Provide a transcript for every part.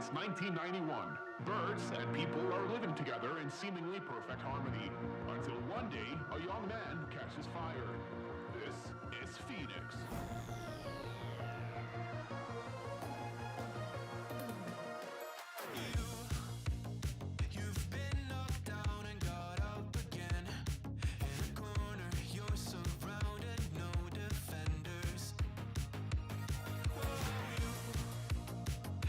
It's 1991. Birds and people are living together in seemingly perfect harmony. Until one day, a young man catches fire. This is Phoenix. You've been knocked down and got up again. In a corner, you're surrounded, no defenders.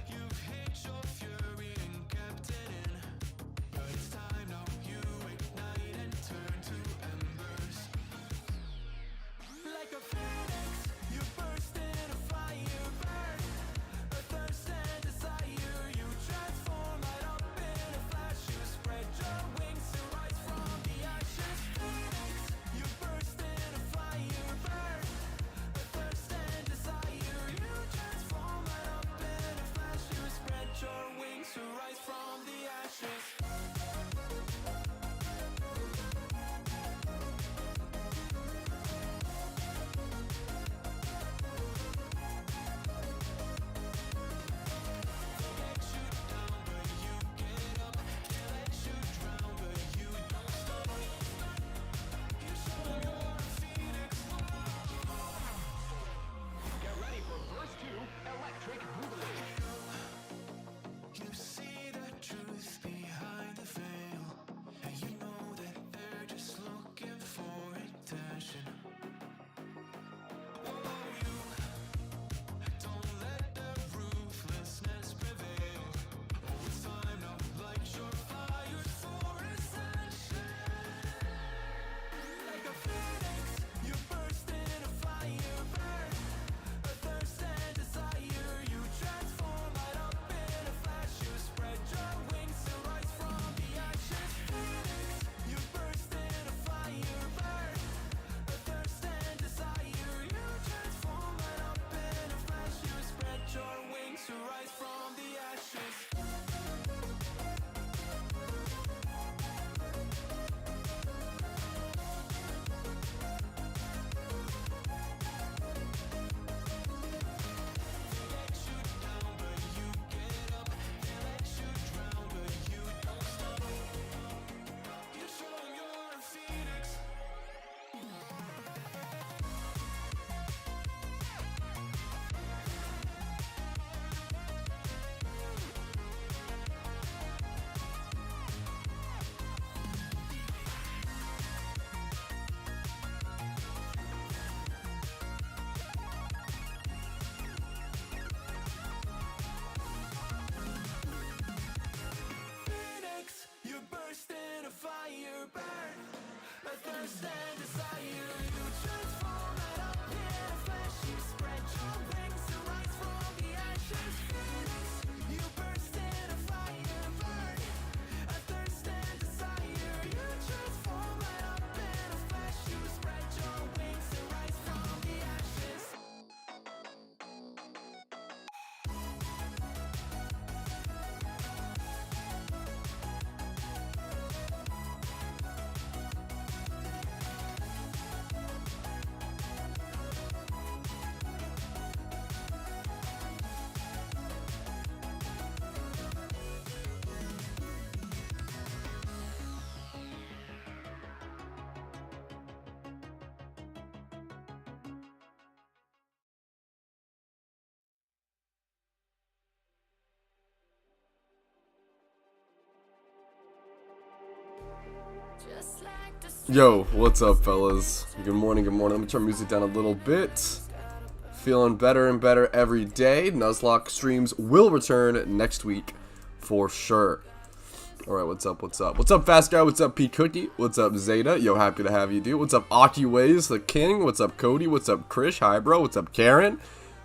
You've hid your fury and kept it in. But it's time now, you ignite and turn to embers. Like a phoenix, you burst in a fire burn. A thirst and desire, you transform right up in a flash. You spread your wings to rise from the ashes. Phoenix, you burst in a fire burn. A thirst and desire, you transform right up in a flash. You spread your wings to rise from the ashes. Get ready for verse 2, Electric Boogaloo. You see the truth behind the veil, and you know that they're just looking for attention. Oh, you don't let the ruthlessness prevail. Oh, it's time now, light your fires for ascension. Like a phoenix, you burst in a fire burn. A thirst and desire, you transform right up in a flash. You spread your wings to rise from the ashes. Phoenix, you burst in a fire burn. A thirst and desire, you transform right up in a flash. You spread your wings to rise from the ashes. You show you're a phoenix. Phoenix, you burst in a fire burn. A thirst and desire, you transform right up in a flash. You spread your wings to rise from the ashes. Phoenix, you burst in a fire burn. A thirst and desire, you transform right up in a flash. You spread your wings to rise from the ashes. Yo, what's up, fellas? Good morning, good morning. Let me turn music down a little bit. Feeling better and better every day. Nuzlocke streams will return next week for sure. Alright, what's up, what's up? What's up, Fast Guy? What's up, P Cookie? What's up, Zeta? Yo, happy to have you, dude. What's up, AkiWays, the King? What's up, Cody? What's up, Krish? Hi, bro. What's up, Karen?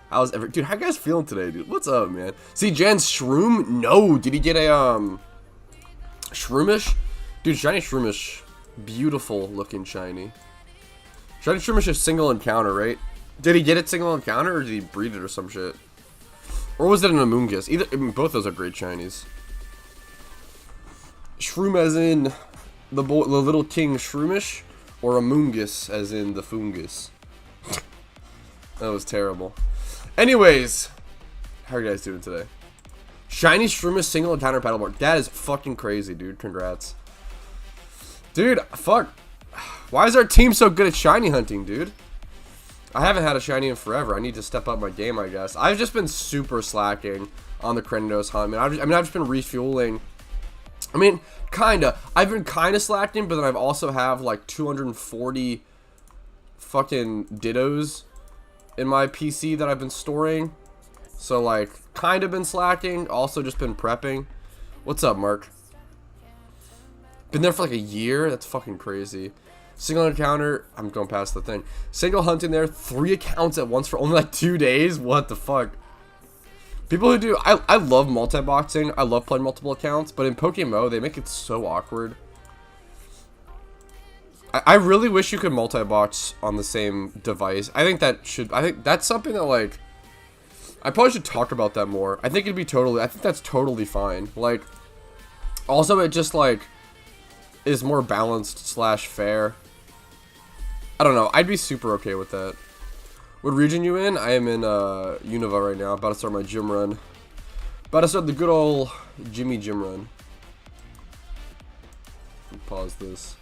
How's dude, how you guys feeling today, dude? What's up, man? See, Jan's Shroom? No, did he get a, Shroomish? Dude, Shiny Shroomish. Beautiful looking shiny. Shiny Shroomish is single encounter, right? Did he get it single encounter, or did he breed it or some shit? Or was it an Amoonguss? Either, I mean, both those are great shinies. Shroom as in the little king Shroomish, or Amoonguss as in the fungus. That was terrible. Anyways, how are you guys doing today? Shiny Shroomish single encounter paddleboard. That is fucking crazy, dude. Congrats. Dude, fuck. Why is our team so good at shiny hunting, dude? I haven't had a shiny in forever. I need to step up my game, I guess. I've just been super slacking on the Krendos hunt, man. I've just been refueling. I mean, kinda. I've been kinda slacking, but then I've also have like 240 fucking Dittos in my PC that I've been storing. So like, kinda been slacking. Also just been prepping. What's up, Mark? Been there for like a year? That's fucking crazy. Single encounter, I'm going past the thing. Single hunting there, 3 accounts at once for only like 2 days? What the fuck? People who do, I love multi-boxing. I love playing multiple accounts, but in PokeMMO, they make it so awkward. I really wish you could multi-box on the same device. I think that's something that like, I probably should talk about that more. I think that's totally fine. Like, also it just like, is more balanced / fair. I don't know. I'd be super okay with that. What region you in? I am in Unova right now. About to start my gym run. About to start the good old Jimmy gym run. Pause this.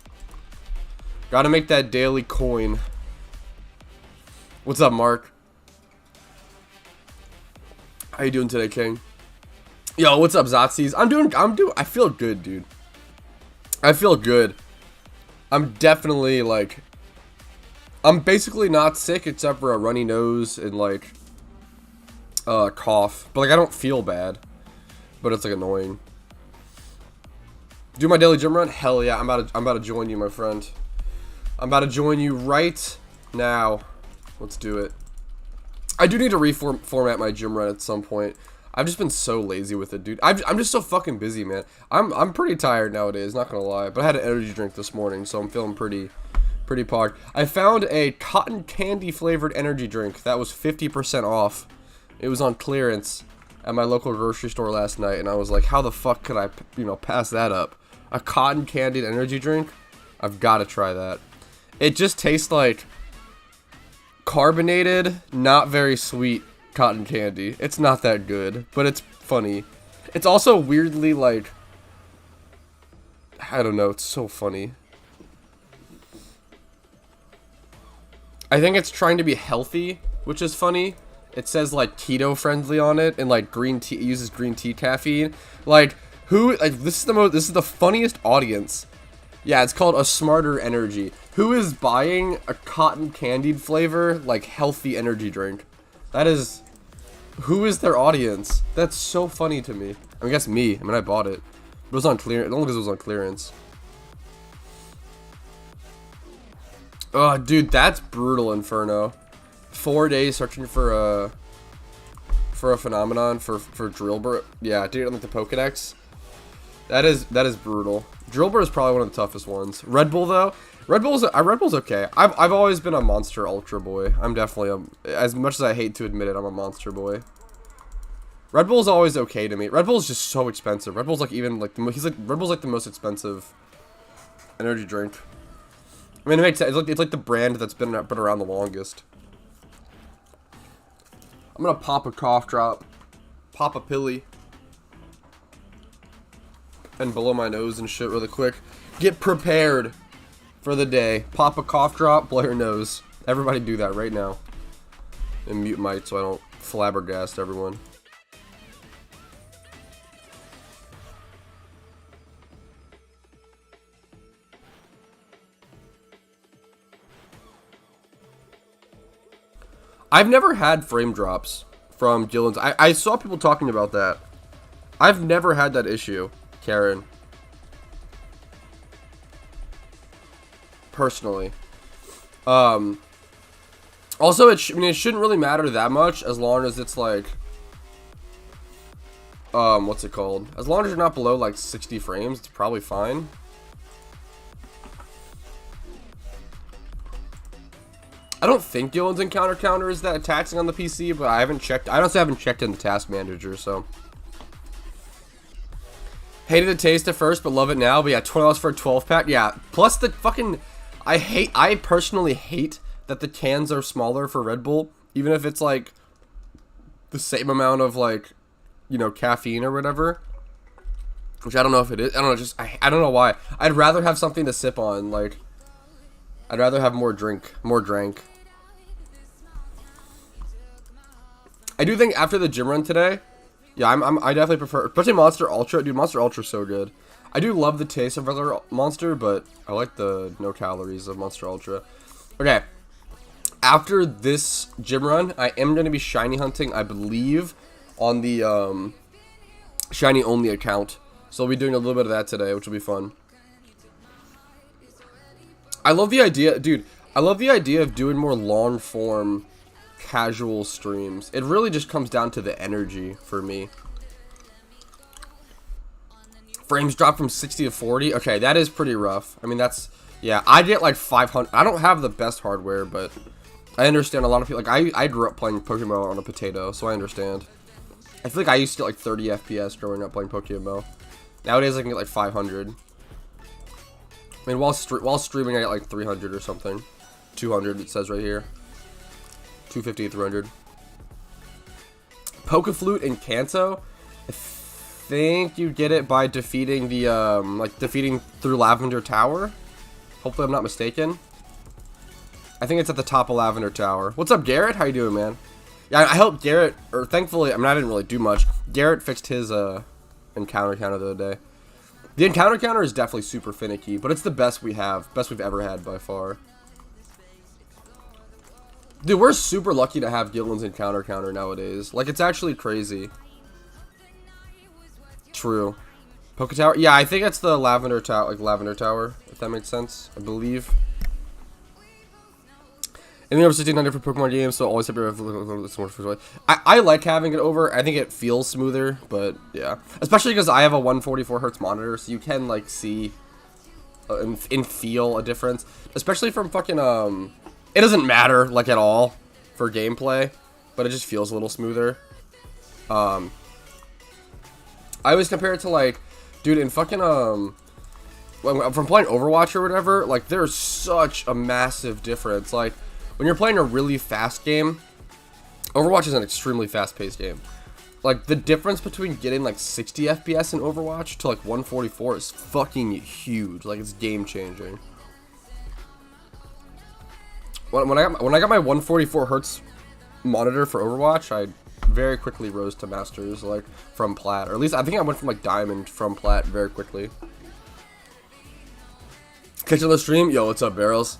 Gotta make that daily coin. What's up, Mark? How you doing today, King? Yo, what's up, Zotzies? I feel good, dude. I feel good. I'm definitely like, I'm basically not sick except for a runny nose and like cough, but like I don't feel bad, but it's like annoying. Do my daily gym run? Hell yeah! I'm about to join you, my friend. I'm about to join you right now. Let's do it. I do need to reformat my gym run at some point. I've just been so lazy with it, dude. I'm just so fucking busy, man. I'm pretty tired nowadays, not gonna lie. But I had an energy drink this morning, so I'm feeling pretty pogged. I found a cotton candy flavored energy drink that was 50% off. It was on clearance at my local grocery store last night, and I was like, how the fuck could I, pass that up? A cotton candied energy drink? I've got to try that. It just tastes like carbonated, not very sweet cotton candy. It's not that good, but it's funny. It's also weirdly like, I don't know, it's so funny. I think it's trying to be healthy, which is funny. It says like keto friendly on it, and like green tea, it uses green tea caffeine. Like this is the funniest audience. Yeah, it's called A Smarter Energy. Who is buying a cotton candied flavor like healthy energy drink? Who is their audience? That's so funny to me. I guess me. I mean, I bought it. It was on clearance. Only because it was on clearance. Oh, dude, that's brutal, Inferno. 4 days searching for a phenomenon for Drillbur. Yeah, dude, like the Pokedex. That is brutal. Drillbur is probably one of the toughest ones. Red Bull though, Red Bull's okay. I've always been a Monster Ultra boy. I'm definitely as much as I hate to admit it, I'm a Monster boy. Red Bull's always okay to me. Red Bull's just so expensive. Red Bull's like Red Bull's like the most expensive energy drink. I mean, it makes sense. It's like the brand that's been around the longest. I'm gonna pop a cough drop, pop a pilly, and below my nose and shit really quick. Get prepared for the day. Pop a cough drop, blow your nose. Everybody do that right now. And mute mic so I don't flabbergast everyone. I've never had frame drops from Gillen's. I saw people talking about that. I've never had that issue, Karen. Personally. Also, it shouldn't really matter that much as long as it's like, what's it called? As long as you're not below like 60 frames, it's probably fine. I don't think Gillen's encounter counter is that taxing on the PC, but I haven't checked. I honestly haven't checked in the task manager, so. Hated the taste at first, but love it now. But yeah, $20 for a 12-pack. Yeah, plus the fucking, I personally hate that the cans are smaller for Red Bull, even if it's like the same amount of like you know, caffeine or whatever. Which I don't know if it is. I don't know, just, I don't know why. I'd rather have something to sip on, like, I'd rather have more drink. I do think after the gym run today, yeah, I definitely prefer, especially Monster Ultra. Dude, Monster Ultra's so good. I do love the taste of regular Monster, but I like the no calories of Monster Ultra. Okay, after this gym run, I am going to be shiny hunting, I believe, on the shiny only account. So I'll be doing a little bit of that today, which will be fun. I love the idea, dude. I love the idea of doing more long form casual streams. It really just comes down to the energy for me. Frames dropped from 60 to 40. Okay, that is pretty rough. I mean, that's, yeah, I get like 500. I don't have the best hardware, but I understand a lot of people. Like, I grew up playing Pokemon on a potato, so I understand. I feel like I used to get like 30 FPS growing up playing Pokemon. Nowadays, I can get like 500. I mean, while streaming, I get like 300 or something. 200, it says right here. 250, 300. Pokeflute and Kanto. I think you get it by defeating the, defeating through Lavender Tower. Hopefully I'm not mistaken. I think it's at the top of Lavender Tower. What's up, Garrett? How you doing, man? Yeah, I helped Garrett, or thankfully, I mean, I didn't really do much. Garrett fixed his, encounter counter the other day. The encounter counter is definitely super finicky, but it's the best we have. Best we've ever had by far. Dude, we're super lucky to have Gillen's encounter counter nowadays. Like, it's actually crazy. True. Poke Tower? Yeah, I think it's the Lavender Tower, like Lavender Tower, if that makes sense. I believe. And over 1600 for Pokemon games, so always happy to I like having it over. I think it feels smoother, but yeah. Especially because I have a 144 Hz monitor, so you can, like, see and feel a difference. Especially from fucking, it doesn't matter, like, at all for gameplay, but it just feels a little smoother. I always compare it to, like, dude, in fucking, from playing Overwatch or whatever, like, there's such a massive difference. Like, when you're playing a really fast game, Overwatch is an extremely fast-paced game. Like, the difference between getting, like, 60 FPS in Overwatch to, like, 144 is fucking huge. Like, it's game-changing. When I got my 144 Hz monitor for Overwatch, I very quickly rose to Masters, like, from Plat. Or at least, I think I went from, like, Diamond from Plat very quickly. Catch on the stream? Yo, what's up, Barrels?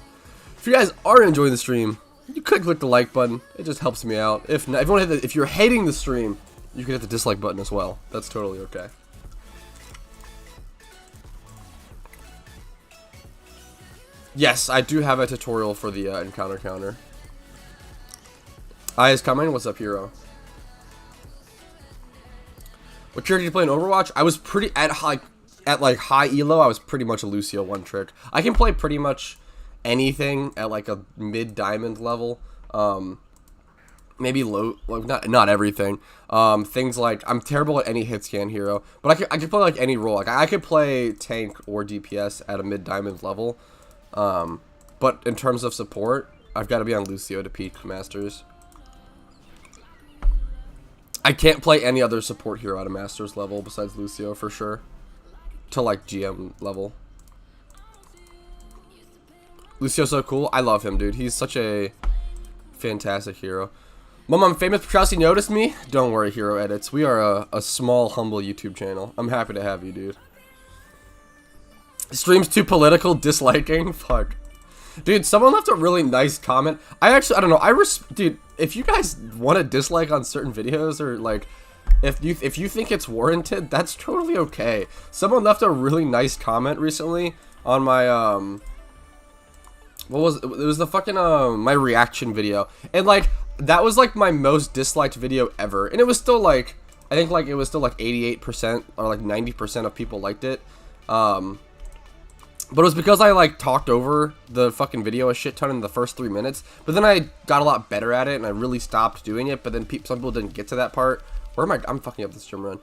If you guys are enjoying the stream, you could click the like button. It just helps me out. If not, if you're hating the stream, you can hit the dislike button as well. That's totally okay. Yes, I do have a tutorial for the encounter counter. I is coming. What's up, hero? What character did you play in Overwatch? I was pretty at high elo. I was pretty much a Lucio one trick. I can play pretty much anything at like a mid diamond level. Maybe low, like not everything. Things like, I'm terrible at any hit scan hero, but I could play like any role. Like I could play tank or DPS at a mid diamond level. But in terms of support, I've got to be on Lucio to peak Masters. I can't play any other support hero at a Masters level besides Lucio for sure. To like GM level. Lucio's so cool. I love him, dude. He's such a fantastic hero. Mom, I'm famous. Chelsea noticed me? Don't worry, Hero Edits. We are a small, humble YouTube channel. I'm happy to have you, dude. Streams too political, disliking? Fuck. Dude, someone left a really nice comment. I don't know. Dude, if you guys want to dislike on certain videos or like, if you think it's warranted, that's totally okay. Someone left a really nice comment recently on my, what was it? It was the fucking, my reaction video. And like, that was like my most disliked video ever. And it was still like, I think like it was still like 88% or like 90% of people liked it. But it was because I like talked over the fucking video a shit ton in the first 3 minutes. But then I got a lot better at it and I really stopped doing it. But then some people didn't get to that part. Where am I? I'm fucking up the stream run.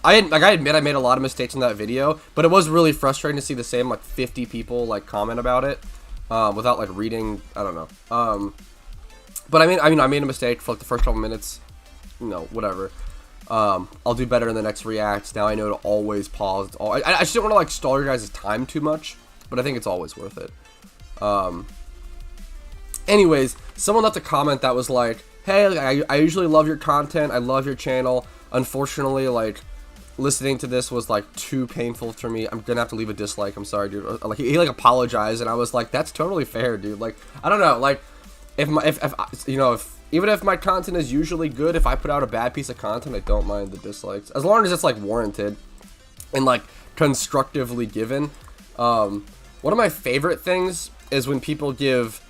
I admit I made a lot of mistakes in that video, but it was really frustrating to see the same like 50 people like comment about it without like reading. I don't know. But I mean I made a mistake for like the first couple minutes. you know, whatever. I'll do better in the next react. Now I know to always pause. I just don't want to like stall your guys' time too much, but I think it's always worth it. Anyways, someone left a comment that was like, hey, like, I usually love your content. I love your channel. Unfortunately, like, listening to this was like too painful for me. I'm gonna have to leave a dislike. I'm sorry, dude. Like, he like apologized, and I was like, that's totally fair, dude. Like, I don't know, like, if you know, even if my content is usually good, if I put out a bad piece of content, I don't mind the dislikes, as long as it's like warranted and like constructively given. One of my favorite things is when people give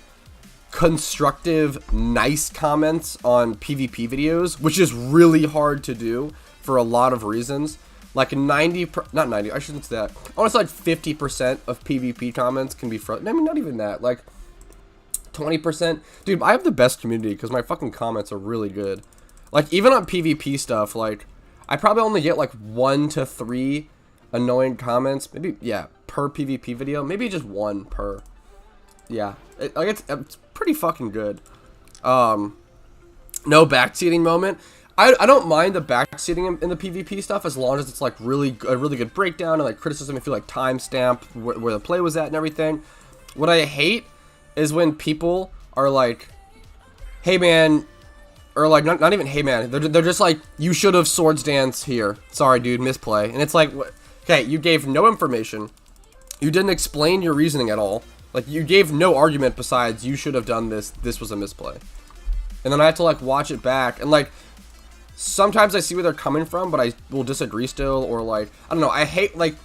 constructive, nice comments on PvP videos, which is really hard to do for a lot of reasons. Like not 90, I shouldn't say that. I want to say like 50% of PvP comments can be I mean, not even that. Like 20%. Dude, I have the best community because my fucking comments are really good. Like, even on PvP stuff, like, I probably only get like 1 to 3 annoying comments. Maybe, yeah, per PvP video. Maybe just 1 per. Yeah. It's pretty fucking good. No backseating moment. I don't mind the backseating in the PvP stuff as long as it's like a really good breakdown and like criticism if you like timestamp where the play was at and everything. What I hate is when people are like, hey man, or like not even hey man, they're just like, you should have swords dance here. Sorry dude, misplay. And it's like, okay, you gave no information. You didn't explain your reasoning at all. Like, you gave no argument besides you should have done this. This was a misplay. And then I have to like watch it back and like, sometimes I see where they're coming from, but I will disagree still, or like, I don't know, I hate, like,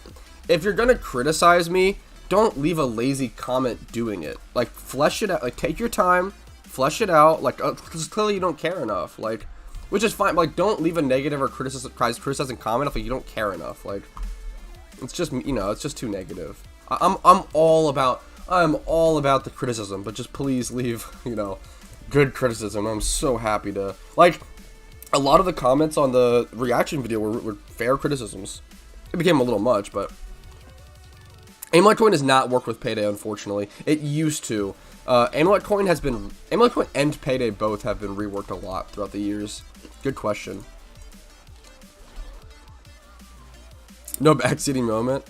if you're gonna criticize me, don't leave a lazy comment doing it. Like, flesh it out, like, take your time, flesh it out, like, because clearly you don't care enough, like, which is fine, but, like, don't leave a negative or criticizing comment if like, you don't care enough, like, it's just, you know, it's just too negative. I'm all about the criticism, but just please leave, you know, good criticism. I'm so happy to, like, a lot of the comments on the reaction video were fair criticisms. It became a little much, but Amulet Coin has not worked with Payday, unfortunately. It used to. Amulet Coin and Payday both have been reworked a lot throughout the years. Good question. No backseating moment.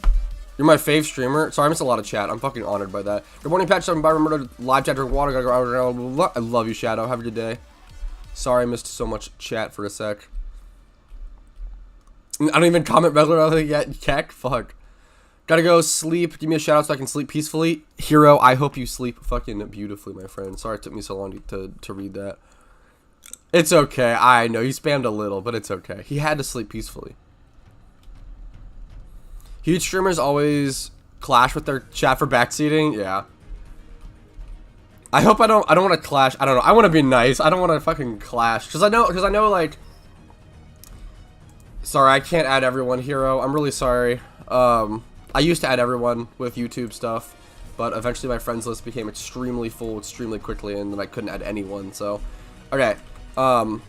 You're my fave streamer. Sorry, I missed a lot of chat. I'm fucking honored by that. Good morning, Patch 7 by Remember live chat, drink water. I love you, Shadow. Have a good day. Sorry I missed so much chat for a sec. I don't even comment regularly yet. Keck? Fuck. Gotta go sleep. Give me a shout out so I can sleep peacefully. Hero, I hope you sleep fucking beautifully, my friend. Sorry it took me so long to read that. It's okay. I know. He spammed a little, but it's okay. He had to sleep peacefully. Huge streamers always clash with their chat for backseating. Yeah. I hope I don't want to clash. I don't know. I want to be nice. I don't want to fucking clash. Because I know, like... Sorry, I can't add everyone, Hero. I'm really sorry. I used to add everyone with YouTube stuff. But eventually my friends list became extremely full extremely quickly. And then I couldn't add anyone, so... Okay. Got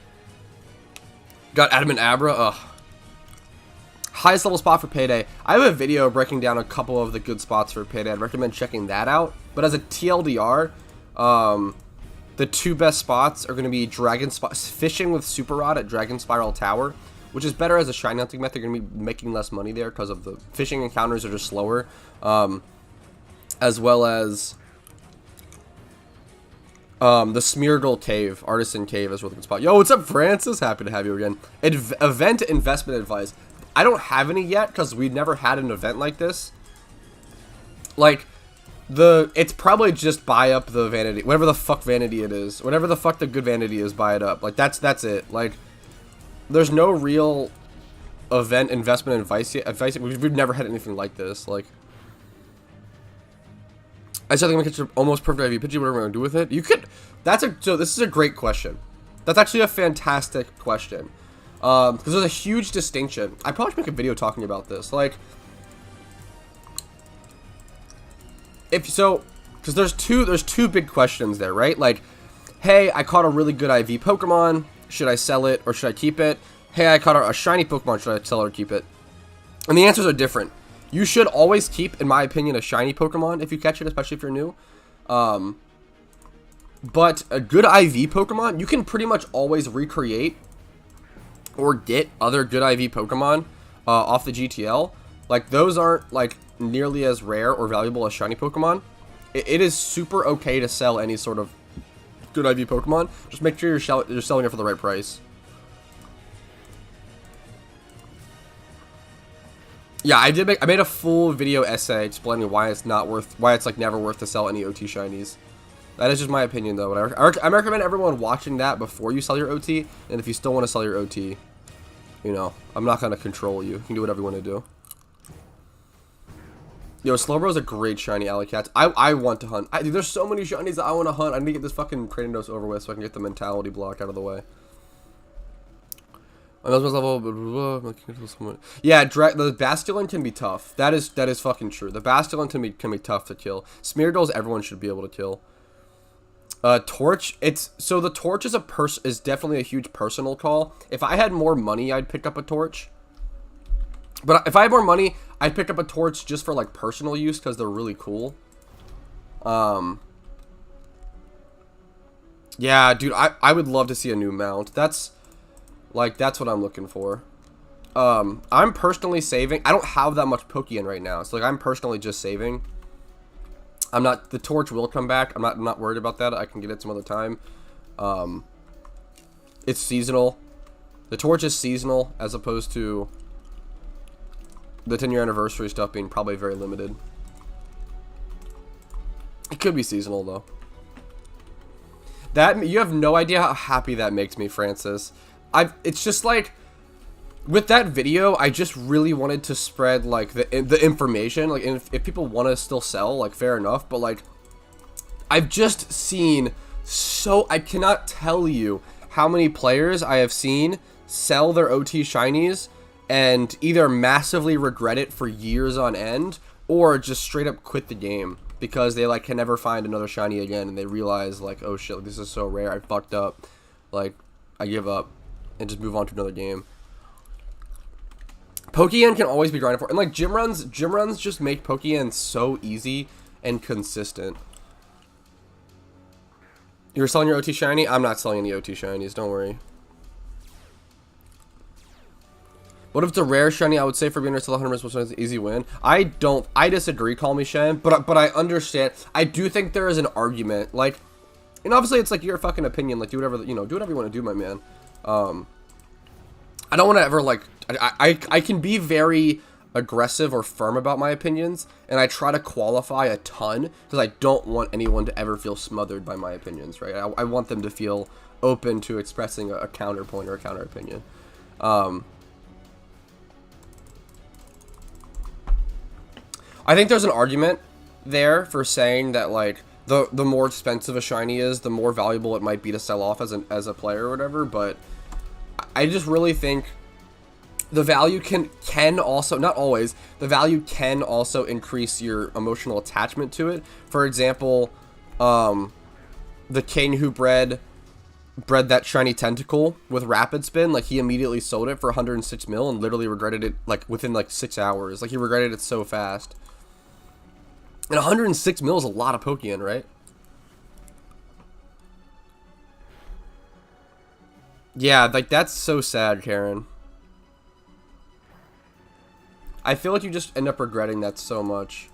Adamant Abra. Ugh. Highest level spot for Payday. I have a video breaking down a couple of the good spots for Payday. I'd recommend checking that out. But as a TLDR... the 2 best spots are going to be fishing with Super Rod at Dragon Spiral Tower, which is better as a shiny hunting method. You're going to be making less money there because of the fishing encounters are just slower, as well as the Smeargle Cave, Artisan Cave is a really good spot. Yo, what's up, Francis? Happy to have you again. Event investment advice. I don't have any yet because we've never had an event like this. Like, it's probably just buy up the vanity, whatever the fuck vanity it is, whatever the fuck the good vanity is, buy it up. Like, that's it. Like, there's no real event investment advice yet. We've never had anything like this. Like, I still think I'm gonna catch almost perfect IV Pidgey. Whatever I'm gonna do with it, you could. So this is a great question. That's actually a fantastic question. Because there's a huge distinction. I probably should make a video talking about this. Like, because there's two big questions there, right? Like, hey, I caught a really good IV Pokemon. Should I sell it or should I keep it? Hey, I caught a shiny Pokemon. Should I sell it or keep it? And the answers are different. You should always keep, in my opinion, a shiny Pokemon if you catch it, especially if you're new. But a good IV Pokemon, you can pretty much always recreate or get other good IV Pokemon off the GTL, like those aren't like nearly as rare or valuable as shiny Pokemon. It is super okay to sell any sort of good IV Pokemon. Just make sure you're selling it for the right price. Yeah, I made a full video essay explaining why it's like never worth to sell any OT shinies. That is just my opinion, though. I recommend everyone watching that before you sell your OT, and if you still want to sell your OT, you know, I'm not gonna control you. You can do whatever you want to do. Yo, Slowbro's a great shiny alley cat. I want to hunt. Dude, there's so many shinies that I want to hunt. I need to get this fucking Kratos over with so I can get the mentality block out of the way. Level, yeah, the Basculin can be tough. That is fucking true. The Basculin can be tough to kill. Smeargulls, everyone should be able to kill. Torch, so the Torch is definitely a huge personal call. If I had more money, I'd pick up a Torch. But if I had more money, I'd pick up a Torch just for like personal use because they're really cool. Yeah, dude, I would love to see a new mount. That's what I'm looking for. I'm personally saving. I don't have that much Pokeyen right now. So like I'm personally just saving. The Torch will come back. I'm not worried about that. I can get it some other time. It's seasonal. The Torch is seasonal as opposed to the 10-year anniversary stuff being probably very limited. It could be seasonal though. You have no idea how happy that makes me, Francis. It's just like, with that video, I just really wanted to spread, like, the information, like, and if people want to still sell, like, fair enough, but, like, I've just seen I cannot tell you how many players I have seen sell their OT shinies and either massively regret it for years on end, or just straight up quit the game, because they, like, can never find another shiny again, and they realize, like, oh shit, like, this is so rare, I fucked up, like, I give up. And just move on to another game. Pokeyen can always be grinded for, and like gym runs just make Pokeyen so easy and consistent. You're selling your OT shiny? I'm not selling any OT shinies, don't worry. What if it's a rare shiny? I would say for beginners, still 100% is an easy win. I disagree, call me Shen, but I understand. I do think there is an argument, like, and obviously it's like your fucking opinion, like do whatever, you know, do whatever you want to do, my man. I don't want to ever, like, I can be very aggressive or firm about my opinions, and I try to qualify a ton, because I don't want anyone to ever feel smothered by my opinions, right? I want them to feel open to expressing a counterpoint or a counter opinion. I think there's an argument there for saying that, like, the more expensive a shiny is, the more valuable it might be to sell off as a player or whatever, but I just really think the value can also, not always, the value can also increase your emotional attachment to it. For example, the king who bred that shiny tentacle with rapid spin, like he immediately sold it for 106 mil and literally regretted it like within like 6 hours. Like he regretted it so fast. And 106 mil is a lot of Pokeyen, right? Yeah, like that's so sad, Karen. I feel like you just end up regretting that so much.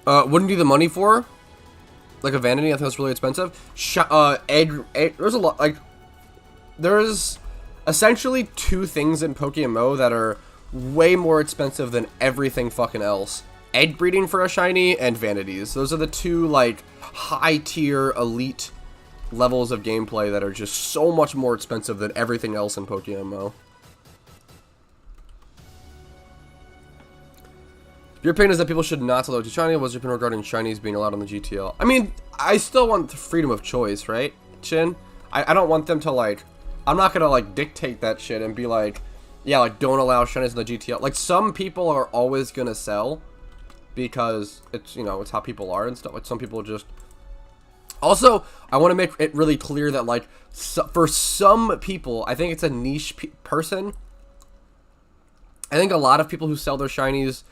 Wouldn't do the money for? Like a vanity, I think that's really expensive. There's a lot, like, there's essentially two things in PokeMMO that are way more expensive than everything fucking else. Egg breeding for a shiny and vanities. Those are the two, like, high tier elite levels of gameplay that are just so much more expensive than everything else in PokeMMO. Your opinion is that people should not sell OT shiny. What's your opinion regarding shinies being allowed on the GTL? I mean, I still want the freedom of choice, right, Chin? I don't want them to, like, I'm not gonna, like, dictate that shit and be like, yeah, like, don't allow shinies in the GTL. Like, some people are always gonna sell because it's, you know, it's how people are and stuff. Like, some people just... Also, I want to make it really clear that, like, for some people, I think it's a niche person. I think a lot of people who sell their shinies,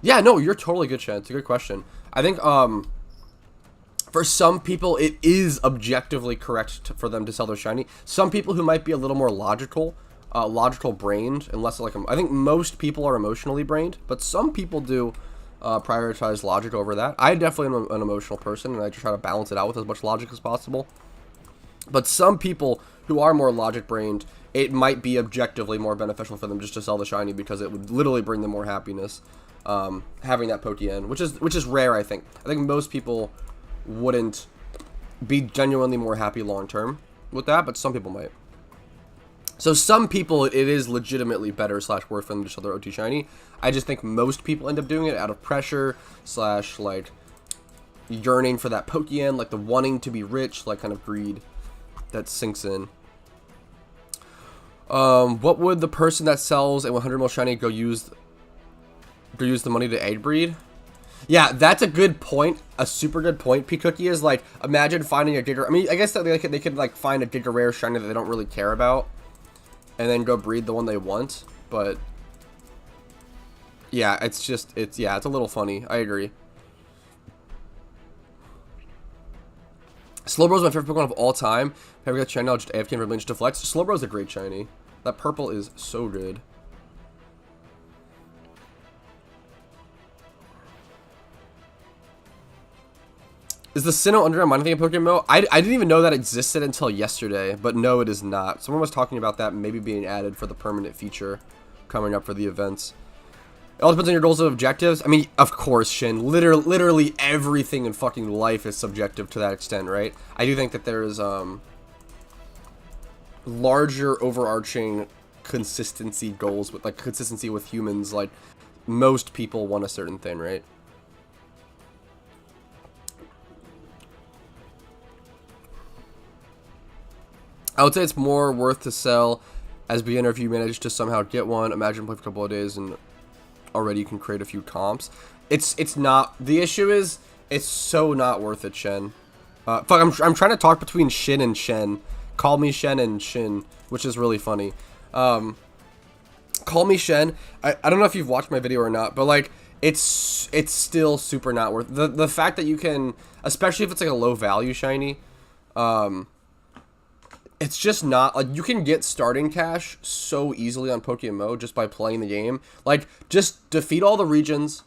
yeah, no, you're totally good, Shen. It's a good question. I think for some people it is objectively correct for them to sell their shiny. Some people who might be a little more logical brained, and less like, I think most people are emotionally brained, but some people do prioritize logic over that. I definitely am an emotional person, and I try to balance it out with as much logic as possible. But some people who are more logic brained, it might be objectively more beneficial for them just to sell the shiny, because it would literally bring them more happiness having that Pokeyen, which is rare. I think most people wouldn't be genuinely more happy long term with that, but some people might. So some people, it is legitimately better / worth for them to sell their OT shiny. I just think most people end up doing it out of pressure / like yearning for that Pokeyen, like the wanting to be rich, like kind of greed that sinks in. What would the person that sells a 100 mil shiny go use the money to egg breed? Yeah, that's a good point. A super good point. P-Cookie is like, imagine finding a Giga. I mean, I guess that they could like find a Giga Rare shiny that they don't really care about, and then go breed the one they want. But yeah, it's a little funny. I agree. Slowbro is my favorite Pokemon of all time. If I ever get shiny, I'll just AFK and Range Deflect. Slowbro is a great shiny. That purple is so good. Is the Sinnoh Underground mining thing in PokeMMO? I didn't even know that existed until yesterday, but no, it is not. Someone was talking about that maybe being added for the permanent feature coming up for the events. It all depends on your goals and objectives. I mean, of course, Shin. Literally everything in fucking life is subjective to that extent, right? I do think that there is larger overarching consistency goals with like consistency with humans. Like most people want a certain thing, right? I would say it's more worth to sell as beginner if you manage to somehow get one. Imagine play for a couple of days and already you can create a few comps. It's not. The issue is it's so not worth it, Shen. Fuck, I'm trying to talk between Shin and Shen. Call me Shen and Shin, which is really funny. Call me Shen. I don't know if you've watched my video or not, but like it's still super not worth the fact that you can, especially if it's like a low value shiny. It's just not, like, you can get starting cash so easily on PokeMMO just by playing the game. Like, just defeat all the regions.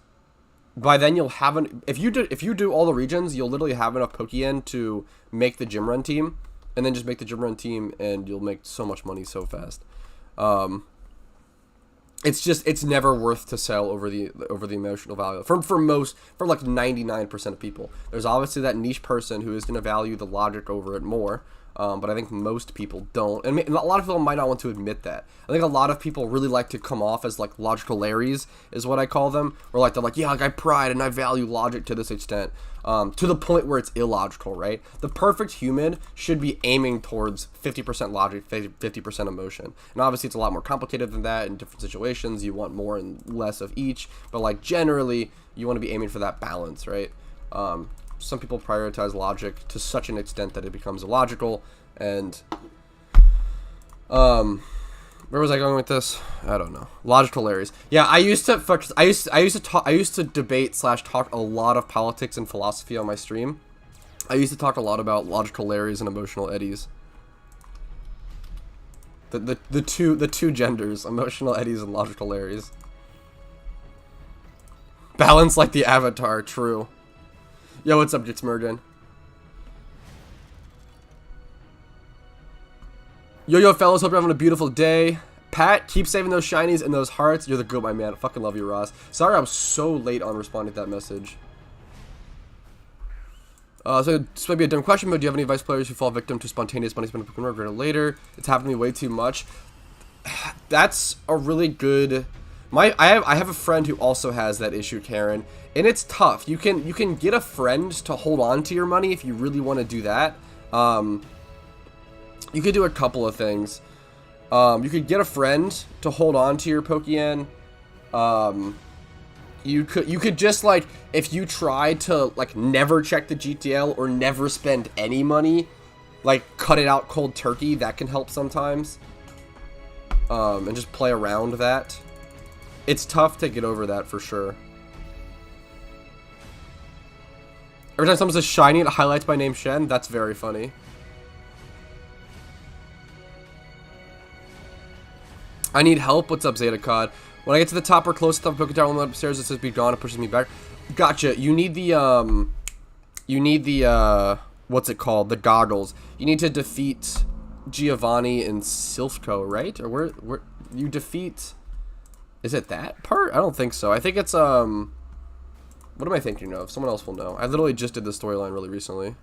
By then you'll have if you do all the regions, you'll literally have enough Pokeyen to make the gym run team, and then just make the gym run team, and you'll make so much money so fast. It's never worth to sell over the emotional value for like 99% of people. There's obviously that niche person who is going to value the logic over it more. But I think most people don't, and a lot of people might not want to admit that. I think a lot of people really like to come off as like logical Larrys, is what I call them, or like they're like, yeah, like I pride and I value logic to this extent, to the point where it's illogical, right? The perfect human should be aiming towards 50% logic, 50% emotion, and obviously it's a lot more complicated than that in different situations. You want more and less of each, but like generally you want to be aiming for that balance, right? Some people prioritize logic to such an extent that it becomes illogical, and where was I going with this? I don't know. Logical Larrys. Yeah, I used to debate / talk a lot of politics and philosophy on my stream. I used to talk a lot about logical Larrys and emotional Eddies. The two genders, emotional Eddies and logical Larrys. Balance like the Avatar, true. Yo, what's up, Jitsmergen? Yo, fellas, hope you're having a beautiful day. Pat, keep saving those shinies and those hearts. You're the goat, my man. I fucking love you, Ross. Sorry I was so late on responding to that message. So this might be a dumb question, but do you have any advice players who fall victim to spontaneous money spent on Pokemon regret later? It's happened to me way too much. That's a really good... I have a friend who also has that issue, Karen, and it's tough. You can get a friend to hold on to your money if you really want to do that. You could do a couple of things. You could get a friend to hold on to your Pokeyen. You could just, like, if you try to like never check the GTL or never spend any money, like cut it out cold turkey, that can help sometimes. And just play around that. It's tough to get over that for sure. Every time someone says shiny, it highlights my name Shen. That's very funny. I need help. What's up, Zetacod? When I get to the top or close to the Poke Tower, I'm upstairs. It says be gone. It pushes me back. Gotcha. You need the what's it called? The goggles. You need to defeat Giovanni and Silphco, right? Or where you defeat? Is it that part? I don't think so. I think it's what am I thinking of? Someone else will know. I literally just did this storyline really recently.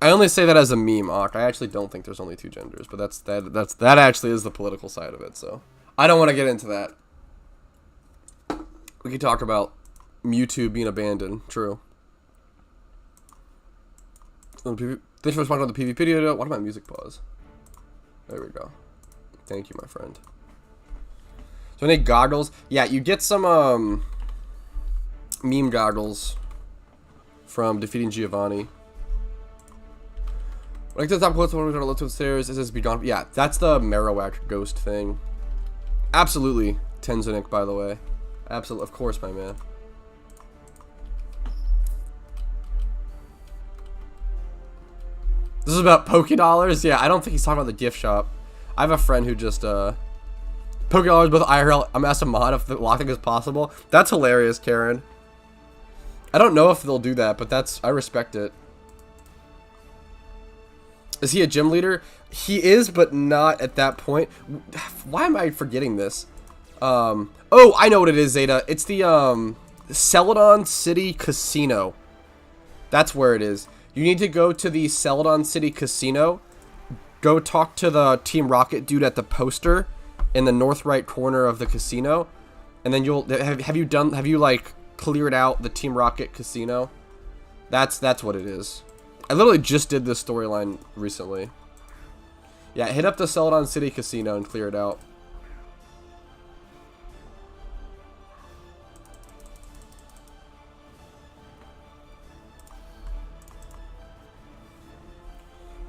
I only say that as a meme, Ock. I actually don't think there's only 2 genders, but that actually is the political side of it, so I don't want to get into that. We could talk about Mewtwo being abandoned. True. Thanks for responding on the PvP video. Why did my music pause? There we go. Thank you, my friend. So I need goggles. Yeah, you get some meme goggles from defeating Giovanni. When I get to the top close, when we go to the stairs, it says be gone. Yeah, that's the Marowak ghost thing. Absolutely, Tenzonik, by the way. Absolutely, of course, my man. This is about Pokedollars? Yeah, I don't think he's talking about the gift shop. I have a friend who just, Pokedollars both IRL. I'm asking mod if the locking is possible. That's hilarious, Karen. I don't know if they'll do that, but I respect it. Is he a gym leader? He is, but not at that point. Why am I forgetting this? Oh, I know what it is, Zeta. It's the, Celadon City Casino. That's where it is. You need to go to the Celadon City Casino. Go talk to the Team Rocket dude at the poster in the north right corner of the casino. And then you'll... Have you, like, cleared out the Team Rocket casino? That's what it is. I literally just did this storyline recently. Yeah, hit up the Celadon City Casino and clear it out.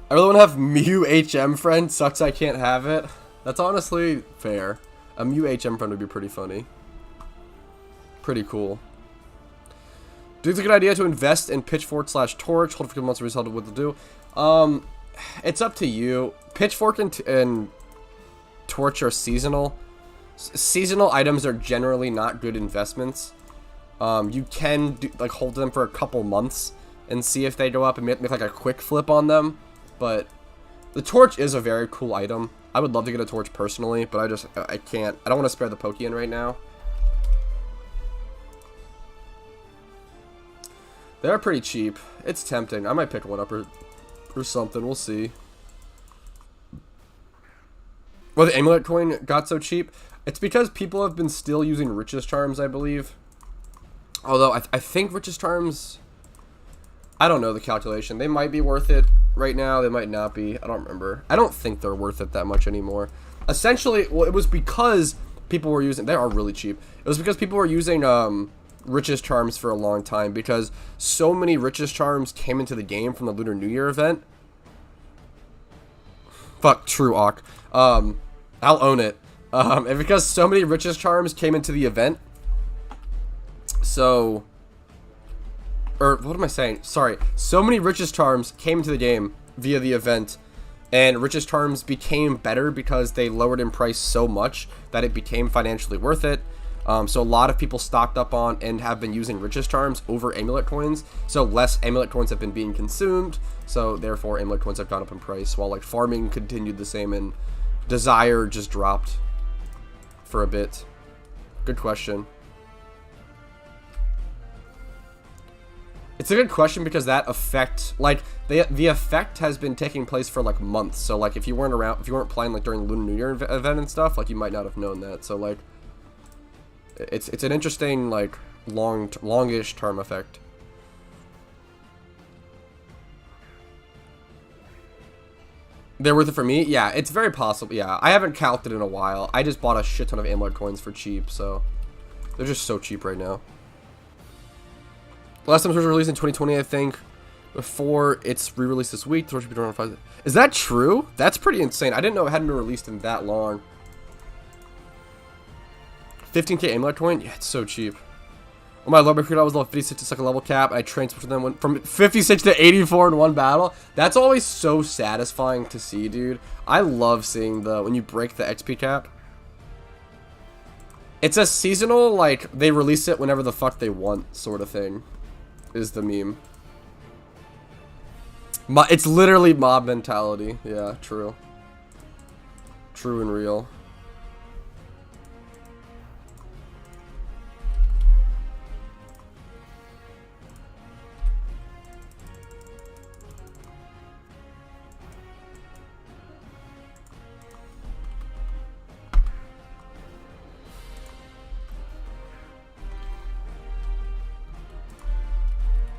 I really want to have Mew HM friend. Sucks I can't have it. That's honestly fair. A Mew HM friend would be pretty funny. Pretty cool. Do you think it's a good idea to invest in Pitchfork / Torch? Hold for a couple months to result of what to do. It's up to you. Pitchfork and Torch are seasonal. Seasonal items are generally not good investments. You can hold them for a couple months and see if they go up and make like a quick flip on them. But the Torch is a very cool item. I would love to get a Torch personally, but I can't. I don't want to spare the Pokeyen right now. They're pretty cheap. It's tempting. I might pick one up or something. We'll see. Well, the amulet coin got so cheap. It's because people have been still using Richest Charms, I believe. Although, I think Richest Charms... I don't know the calculation. They might be worth it right now. They might not be. I don't remember. I don't think they're worth it that much anymore. Essentially, well, it was because people were using... They are really cheap. It was because people were using Richest Charms for a long time. Because so many Richest Charms came into the game from the Lunar New Year event. Fuck, true, Awk. I'll own it. And because so many Richest Charms came into the event. So... Or, what am I saying? Sorry. So many Richest Charms came into the game via the event, and Richest Charms became better because they lowered in price so much that it became financially worth it. So a lot of people stocked up on and have been using Richest Charms over Amulet Coins, so less Amulet Coins have been being consumed, so therefore Amulet Coins have gone up in price, while like farming continued the same and Desire just dropped for a bit. Good question. It's a good question because that effect, like, the effect has been taking place for, like, months. So, like, if you weren't around, if you weren't playing, like, during the Lunar New Year event and stuff, like, you might not have known that. So, like, it's an interesting, like, longish term effect. They're worth it for me? Yeah, it's very possible. Yeah, I haven't calced it in a while. I just bought a shit ton of Amulet Coins for cheap, so they're just so cheap right now. Last time it was released in 2020, I think. before it's re-released this week. Is that true? That's pretty insane. I didn't know it hadn't been released in that long. 15k amulet coin? Yeah, it's so cheap. Oh my lord, my recruit, I was level 56 to second level cap. I transferred them from 56 to 84 in one battle. That's always so satisfying to see, dude. I love seeing when you break the XP cap. It's a seasonal, like, they release it whenever the fuck they want sort of thing, is the meme. It's literally mob mentality. Yeah, true. True and real.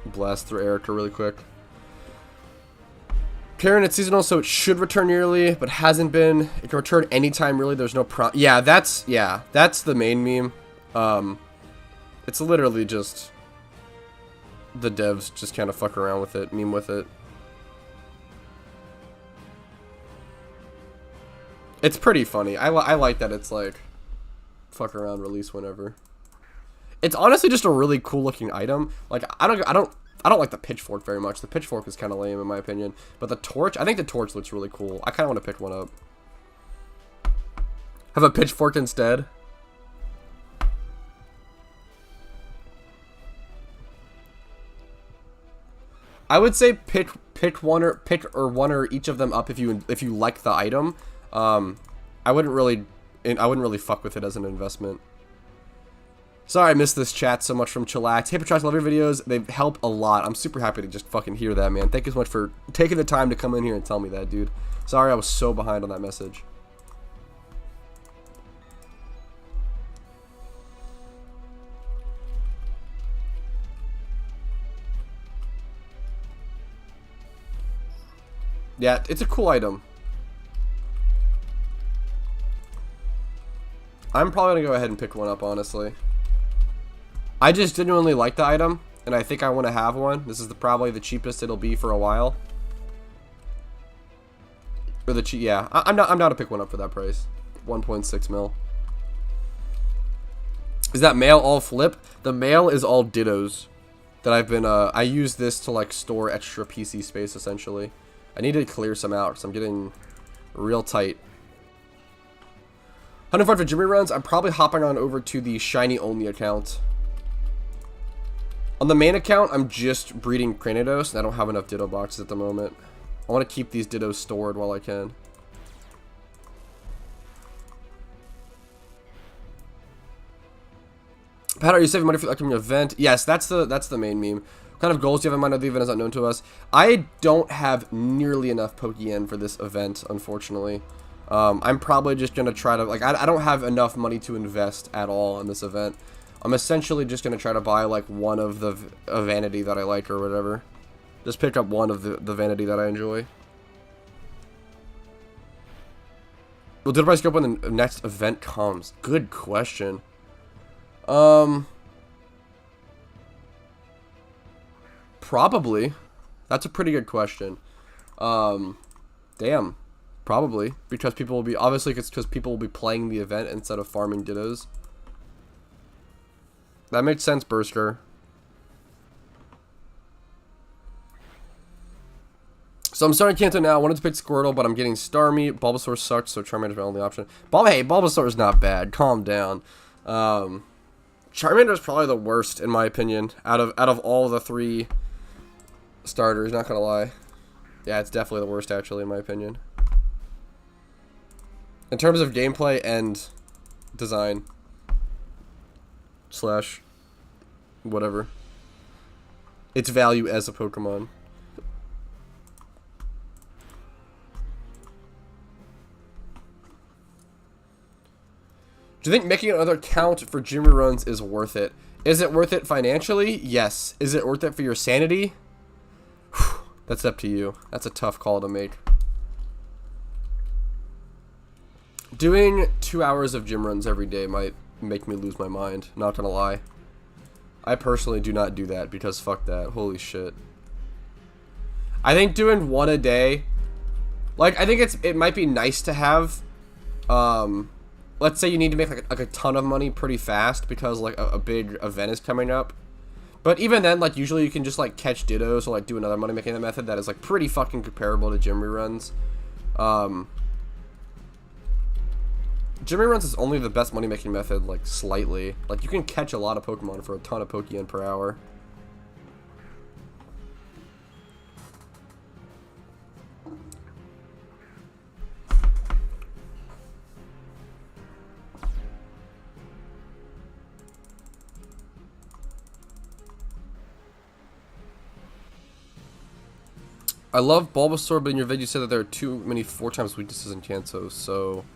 Blast through Erica really quick. Karen, it's seasonal, so it should return yearly, but hasn't been. It can return anytime, really. There's no Yeah, that's the main meme. It's literally just the devs just kind of fuck around with it, meme with it. It's pretty funny. I like that it's like fuck around, release whenever. It's honestly just a really cool looking item. Like I don't like the pitchfork very much. The pitchfork is kind of lame in my opinion, but the torch, I think the torch looks really cool. I kind of want to pick one up. Have a pitchfork instead. I would say pick one or each of them up if you like the item. I wouldn't really fuck with it as an investment. Sorry I missed this chat so much from Chillax. Hey Patrice, love your videos. They help a lot. I'm super happy to just fucking hear that, man. Thank you so much for taking the time to come in here and tell me that, dude. Sorry I was so behind on that message. Yeah, it's a cool item. I'm probably gonna go ahead and pick one up, honestly. I just genuinely like the item, and I think I want to have one. This is probably the cheapest it'll be for a while. Or yeah, I'm down to pick one up for that price. 1.6 mil. Is that mail all flip? The mail is all dittos. That I've been, I use this to like store extra PC space essentially. I need to clear some out because I'm getting real tight. 105 for Jimmy runs. I'm probably hopping on over to the shiny only account. On the main account, I'm just breeding Cranidos, and I don't have enough Ditto boxes at the moment. I want to keep these Dittos stored while I can. Pat, are you saving money for the upcoming event? Yes, that's the main meme. What kind of goals do you have in mind? The event is not known to us. I don't have nearly enough Pokeyen for this event, unfortunately. I'm probably just gonna try to I don't have enough money to invest at all in this event. I'm essentially just gonna try to buy like one of the vanity that I like or whatever. Just pick up one of the vanity that I enjoy. Will Ditto price go up when the next event comes? Good question. Probably. That's a pretty good question. Damn. Probably. Because people will be... Obviously, it's because people will be playing the event instead of farming Dittos. That makes sense, Bursker. So I'm starting Kanto now. I wanted to pick Squirtle, but I'm getting Starmie. Bulbasaur sucks, so Charmander is my only option. Hey, Bulbasaur is not bad. Calm down. Charmander is probably the worst, in my opinion, out of all the three starters, not gonna lie. Yeah, it's definitely the worst, actually, in my opinion. In terms of gameplay and design. Slash whatever. Its value as a Pokemon. Do you think making another account for Jimmy runs is worth it? Is it worth it financially? Yes. Is it worth it for your sanity? Whew, that's up to you. That's a tough call to make. Doing 2 hours of gym runs every day might make me lose my mind. Not gonna lie. I personally do not do that because fuck that. Holy shit. I think doing one a day, like, I think it might be nice to have, let's say you need to make like a ton of money pretty fast because like a big event is coming up. But even then, like, usually you can just like catch Dittos or like do another money making method that is like pretty fucking comparable to gym reruns. Gym reruns is only the best money making method, like slightly. Like, you can catch a lot of Pokemon for a ton of Pokeyen per hour. I love Bulbasaur, but in your video you said that there are too many 4 times weaknesses in Kanto, so...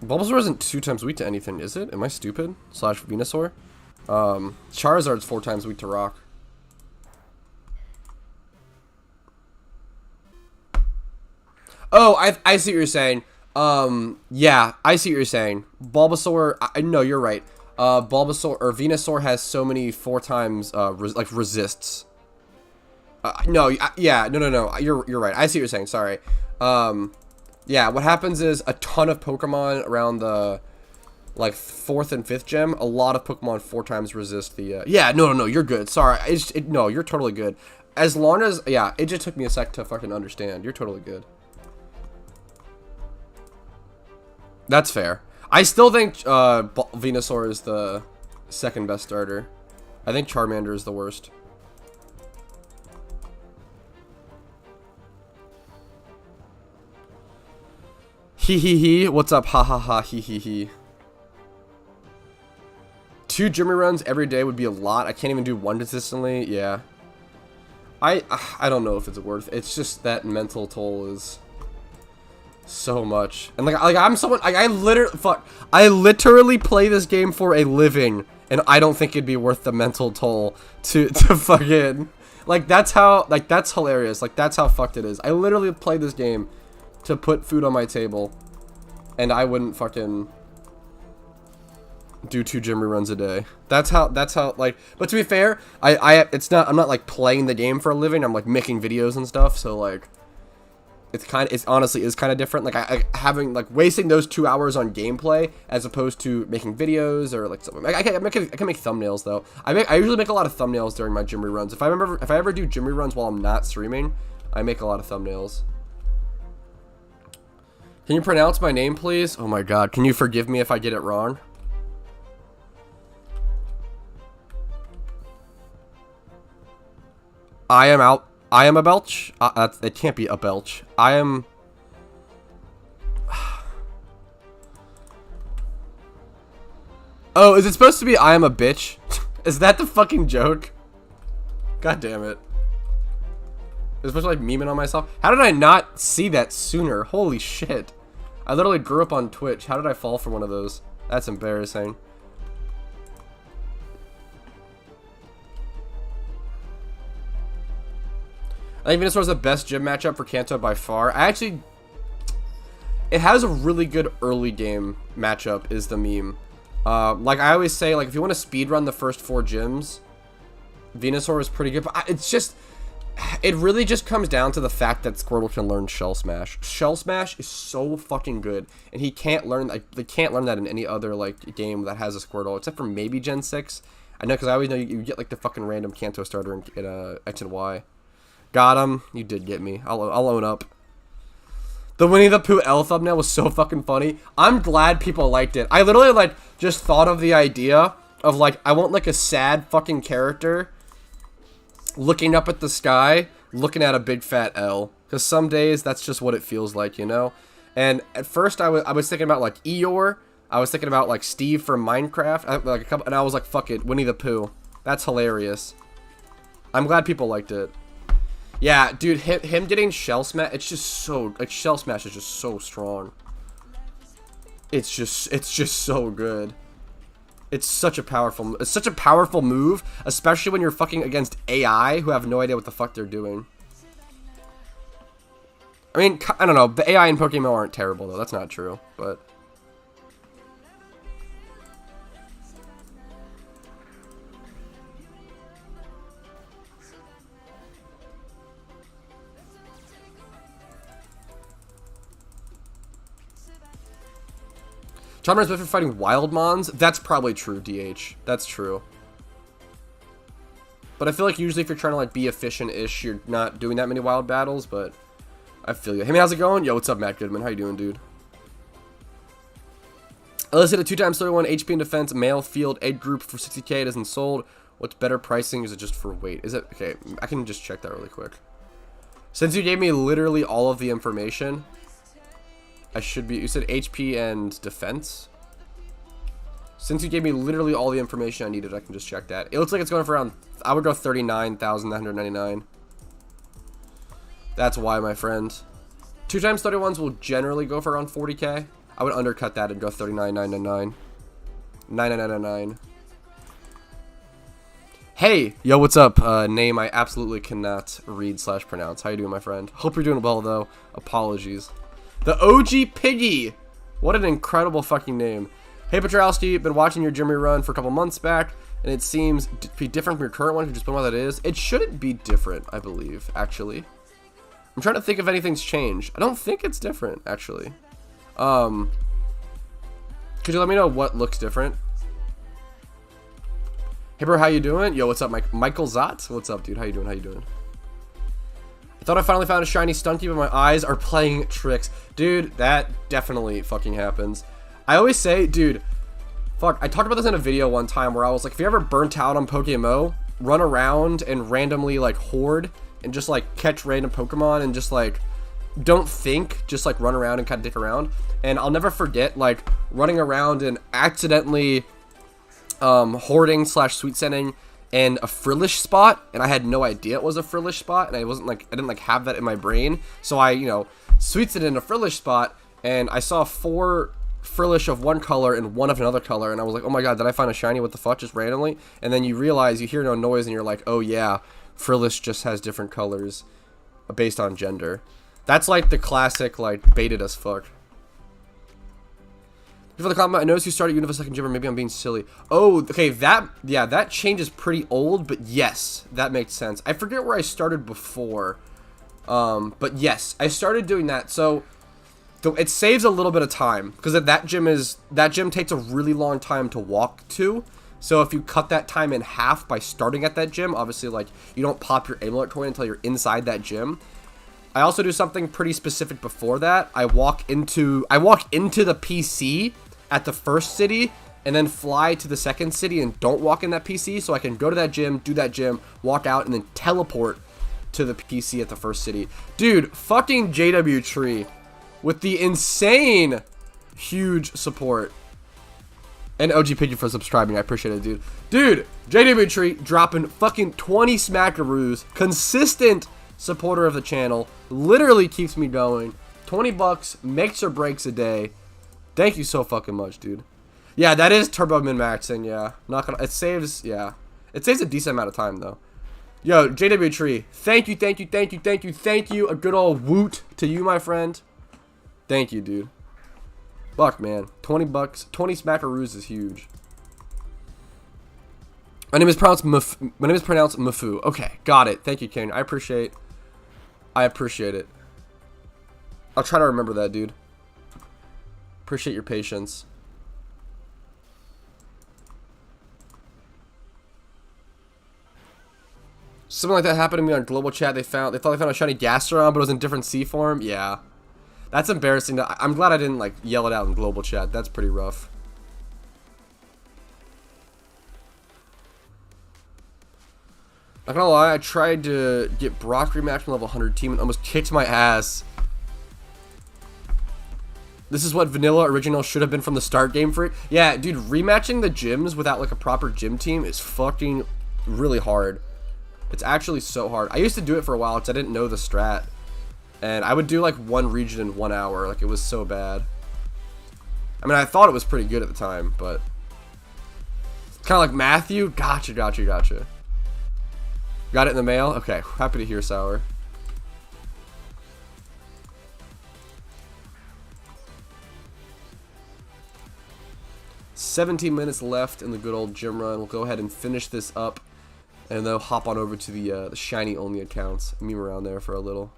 Bulbasaur isn't 2 times weak to anything, is it? Am I stupid? Slash Venusaur? Charizard's 4 times weak to Rock. Oh, I see what you're saying. Yeah, I see what you're saying. Bulbasaur, no, you're right. Bulbasaur, or Venusaur has so many 4 times, like, resists. No, yeah, no, you're right. I see what you're saying, sorry. Yeah, what happens is a ton of Pokemon around the, like, 4th and 5th gem, a lot of Pokemon 4 times resist the, yeah, no, you're good, sorry, no, you're totally good. As long as, yeah, it just took me a sec to fucking understand. You're totally good. That's fair. I still think, Venusaur is the 2nd best starter. I think Charmander is the worst. Hee. What's up? Ha ha ha. Hee. 2 Jimmy runs every day would be a lot. I can't even do 1 consistently. Yeah. I don't know if it's worth it. It's just that mental toll is so much. And like I'm someone, I literally play this game for a living, and I don't think it'd be worth the mental toll to fucking, like, that's how, like, that's hilarious. Like, that's how fucked it is. I literally play this game to put food on my table, and I wouldn't fucking do 2 gym reruns a day. That's how, like, but to be fair, I'm not like playing the game for a living. I'm like making videos and stuff, so like, it's honestly is kind of different. Like, I having, like, wasting those 2 hours on gameplay as opposed to making videos or like something. I can make thumbnails though. I usually make a lot of thumbnails during my gym reruns. If I ever do gym reruns while I'm not streaming, I make a lot of thumbnails. Can you pronounce my name, please? Oh my god, can you forgive me if I get it wrong? I am a belch? It can't be a belch. I am... Oh, is it supposed to be I am a bitch? Is that the fucking joke? God damn it. Especially like memeing on myself. How did I not see that sooner? Holy shit. I literally grew up on Twitch. How did I fall for one of those? That's embarrassing. I think Venusaur is the best gym matchup for Kanto by far. It has a really good early game matchup is the meme. Like I always say, like, if you want to speedrun the first 4 gyms, Venusaur is pretty good, but it's just... It really just comes down to the fact that Squirtle can learn Shell Smash. Shell Smash is so fucking good, and he can't learn, like, they can't learn that in any other, like, game that has a Squirtle, except for maybe Gen 6. I know, because I always know you get, like, the fucking random Kanto starter in X and Y. Got him. You did get me. I'll own up. The Winnie the Pooh L thumbnail was so fucking funny. I'm glad people liked it. I literally, like, just thought of the idea of, like, I want, like, a sad fucking character looking up at the sky, looking at a big fat L. Because some days, that's just what it feels like, you know? And at first, I was thinking about, like, Eeyore. I was thinking about, like, Steve from Minecraft. And I was like, fuck it, Winnie the Pooh. That's hilarious. I'm glad people liked it. Yeah, dude, him getting Shell Smash, it's just so, like, Shell Smash is just so strong. It's just so good. It's such a powerful move, especially when you're fucking against AI who have no idea what the fuck they're doing. I mean, I don't know, the AI in PokeMMO aren't terrible though, that's not true, but... Charmander is better for fighting wild mons. That's probably true, DH. That's true. But I feel like usually if you're trying to like be efficient-ish, you're not doing that many wild battles, but I feel you. Hey man, how's it going? Yo, what's up, Matt Goodman? How you doing, dude? Elicited 2x31 HP in defense, male field, egg group for 60k. It isn't sold. What's better pricing? Is it just for weight? Is it? Okay, I can just check that really quick. Since you gave me literally all of the information, I should be... You said HP and defense? Since you gave me literally all the information I needed, I can just check that. It looks like it's going for around... I would go 39,999. That's why, my friend. 2x31s will generally go for around 40k. I would undercut that and go 39,999. 9,999. Hey! Yo, what's up? Name I absolutely cannot read / pronounce. How you doing, my friend? Hope you're doing well, though. Apologies. The OG Piggy! What an incredible fucking name. Hey, Petrowski, been watching your gym run for a couple months back, and it seems to be different from your current one. Could you explain what that is? It shouldn't be different, I believe, actually. I'm trying to think if anything's changed. I don't think it's different, actually. Could you let me know what looks different? Hey bro, how you doing? Yo, what's up, Michael Zott? What's up, dude? How you doing? How you doing? I thought I finally found a shiny Stunky, but my eyes are playing tricks. Dude, that definitely fucking happens. I always say, dude, fuck, I talked about this in a video one time where I was like, if you're ever burnt out on PokeMMO, run around and randomly, like, horde and just, like, catch random Pokemon and just, like, don't think, just, like, run around and kind of dick around. And I'll never forget, like, running around and accidentally hoarding / sweet sending and a Frillish spot, and I had no idea it was a Frillish spot, and I didn't like have that in my brain, so I, you know, sweet sent in a Frillish spot, and I saw 4 Frillish of one color and 1 of another color, and I was like, oh my god, did I find a shiny? What the fuck, just randomly? And then you realize, you hear no noise, and you're like, oh yeah, Frillish just has different colors based on gender. That's like the classic, like, baited as fuck. For the comment, I noticed you started Universe Second Gym, or maybe I'm being silly. Oh, okay, that change is pretty old, but yes, that makes sense. I forget where I started before, but yes, I started doing that. So it saves a little bit of time because that gym takes a really long time to walk to. So if you cut that time in half by starting at that gym, obviously, like, you don't pop your amulet coin until you're inside that gym. I also do something pretty specific before that. I walk into the PC at the first city and then fly to the second city and don't walk in that PC, so I can go to that gym, do that gym, walk out, and then teleport to the PC at the first city. Dude, fucking JW Tree with the insane huge support. And OG Piggy for subscribing. I appreciate it, dude. Dude, JW Tree dropping fucking 20 smackaroos. Consistent supporter of the channel. Literally keeps me going. 20 bucks, makes or breaks a day. Thank you so fucking much, dude. Yeah, that is turbo min-maxing, yeah. Not gonna, it saves, yeah. It saves a decent amount of time, though. Yo, JW Tree, thank you, thank you, thank you, thank you, thank you. A good old woot to you, my friend. Thank you, dude. Fuck, man. 20 bucks, 20 smackaroos is huge. My name is pronounced Mafu. Okay, got it. Thank you, Kane. I appreciate it. I'll try to remember that, dude. Appreciate your patience. Something like that happened to me on global chat. They thought they found a shiny Gastrodon, but it was in different C form. Yeah, that's embarrassing. I'm glad I didn't like yell it out in global chat. That's pretty rough. Not gonna lie, I tried to get Brock rematch from level 100 team and almost kicked my ass. This is what vanilla original should have been from the start game for it. Yeah, dude, rematching the gyms without like a proper gym team is fucking really hard. It's actually so hard. I used to do it for a while because I didn't know the strat. And I would do like 1 region in 1 hour. Like, it was so bad. I mean, I thought it was pretty good at the time, but... Kind of like Matthew. Gotcha. Got it in the mail? Okay, happy to hear, Sour. "17 minutes left in the good old gym run. We'll go ahead and finish this up, and then hop on over to the shiny only accounts. Meme around there for a little.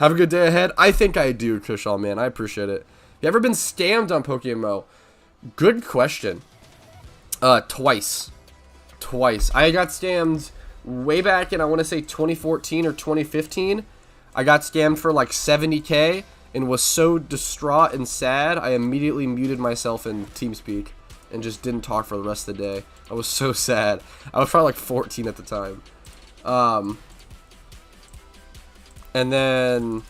Have a good day ahead. I think I do, Kushal, man. I appreciate it. You ever been scammed on PokeMMO? Good question. Twice. Twice. I got scammed way back in, I want to say 2014 or 2015. I got scammed for like 70K and was so distraught and sad, I immediately muted myself in TeamSpeak and just didn't talk for the rest of the day. I was so sad. I was probably like 14 at the time. And then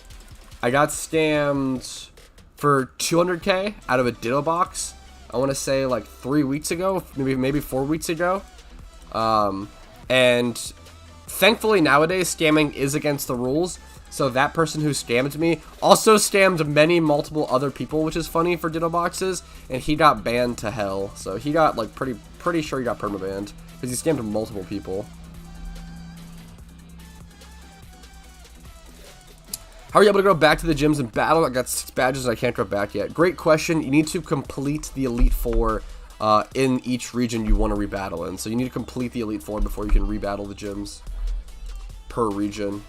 I got scammed for 200K out of a Ditto box. I want to say like 3 weeks ago, maybe 4 weeks ago. And thankfully nowadays scamming is against the rules. So that person who scammed me also scammed multiple other people, which is funny for Ditto boxes, and he got banned to hell. So he got like pretty sure he got permabanned because he scammed multiple people. How are you able to go back to the gyms and battle? I got 6 badges and I can't go back yet. Great question. You need to complete the Elite Four in each region you want to rebattle in. So you need to complete the Elite Four before you can rebattle the gyms per region.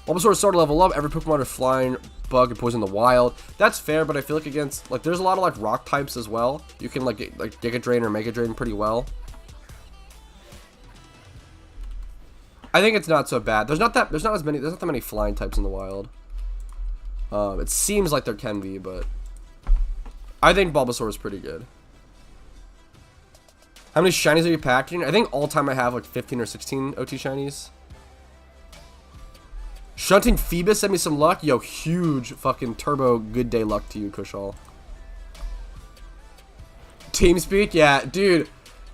Bulbasaur started to level up. Every Pokemon are flying, bug, and poison in the wild. That's fair, but I feel like against like there's a lot of like rock types as well. You can like Giga Drain or Mega Drain pretty well. I think it's not so bad. There's not that many flying types in the wild. It seems like there can be, but I think Bulbasaur is pretty good. How many shinies are you packing? I think all time I have like 15 or 16 OT shinies. Shunting Phoebus, send me some luck. Yo, huge fucking turbo good day luck to you, Kushal. TeamSpeak, yeah, dude.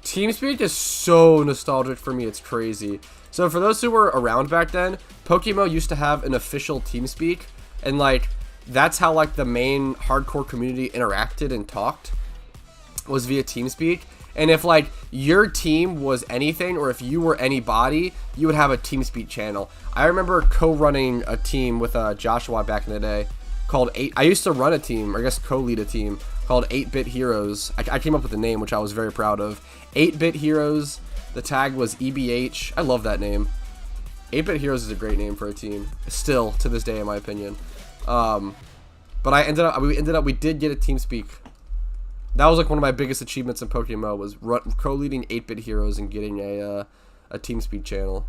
TeamSpeak is so nostalgic for me, it's crazy. So for those who were around back then, PokeMMO used to have an official TeamSpeak, and like that's how like the main hardcore community interacted and talked, was via TeamSpeak. And if like your team was anything, or if you were anybody, you would have a TeamSpeak channel. I remember co-running a team with Joshua back in the day called I used to run a team, or I guess co-lead a team called 8-Bit Heroes. I came up with a name which I was very proud of. 8-Bit Heroes. The tag was EBH. I love that name. 8-Bit Heroes is a great name for a team, still to this day, in my opinion. But we did get a TeamSpeak. That was like one of my biggest achievements in PokeMMO, was co-leading 8-Bit Heroes and getting a TeamSpeak channel.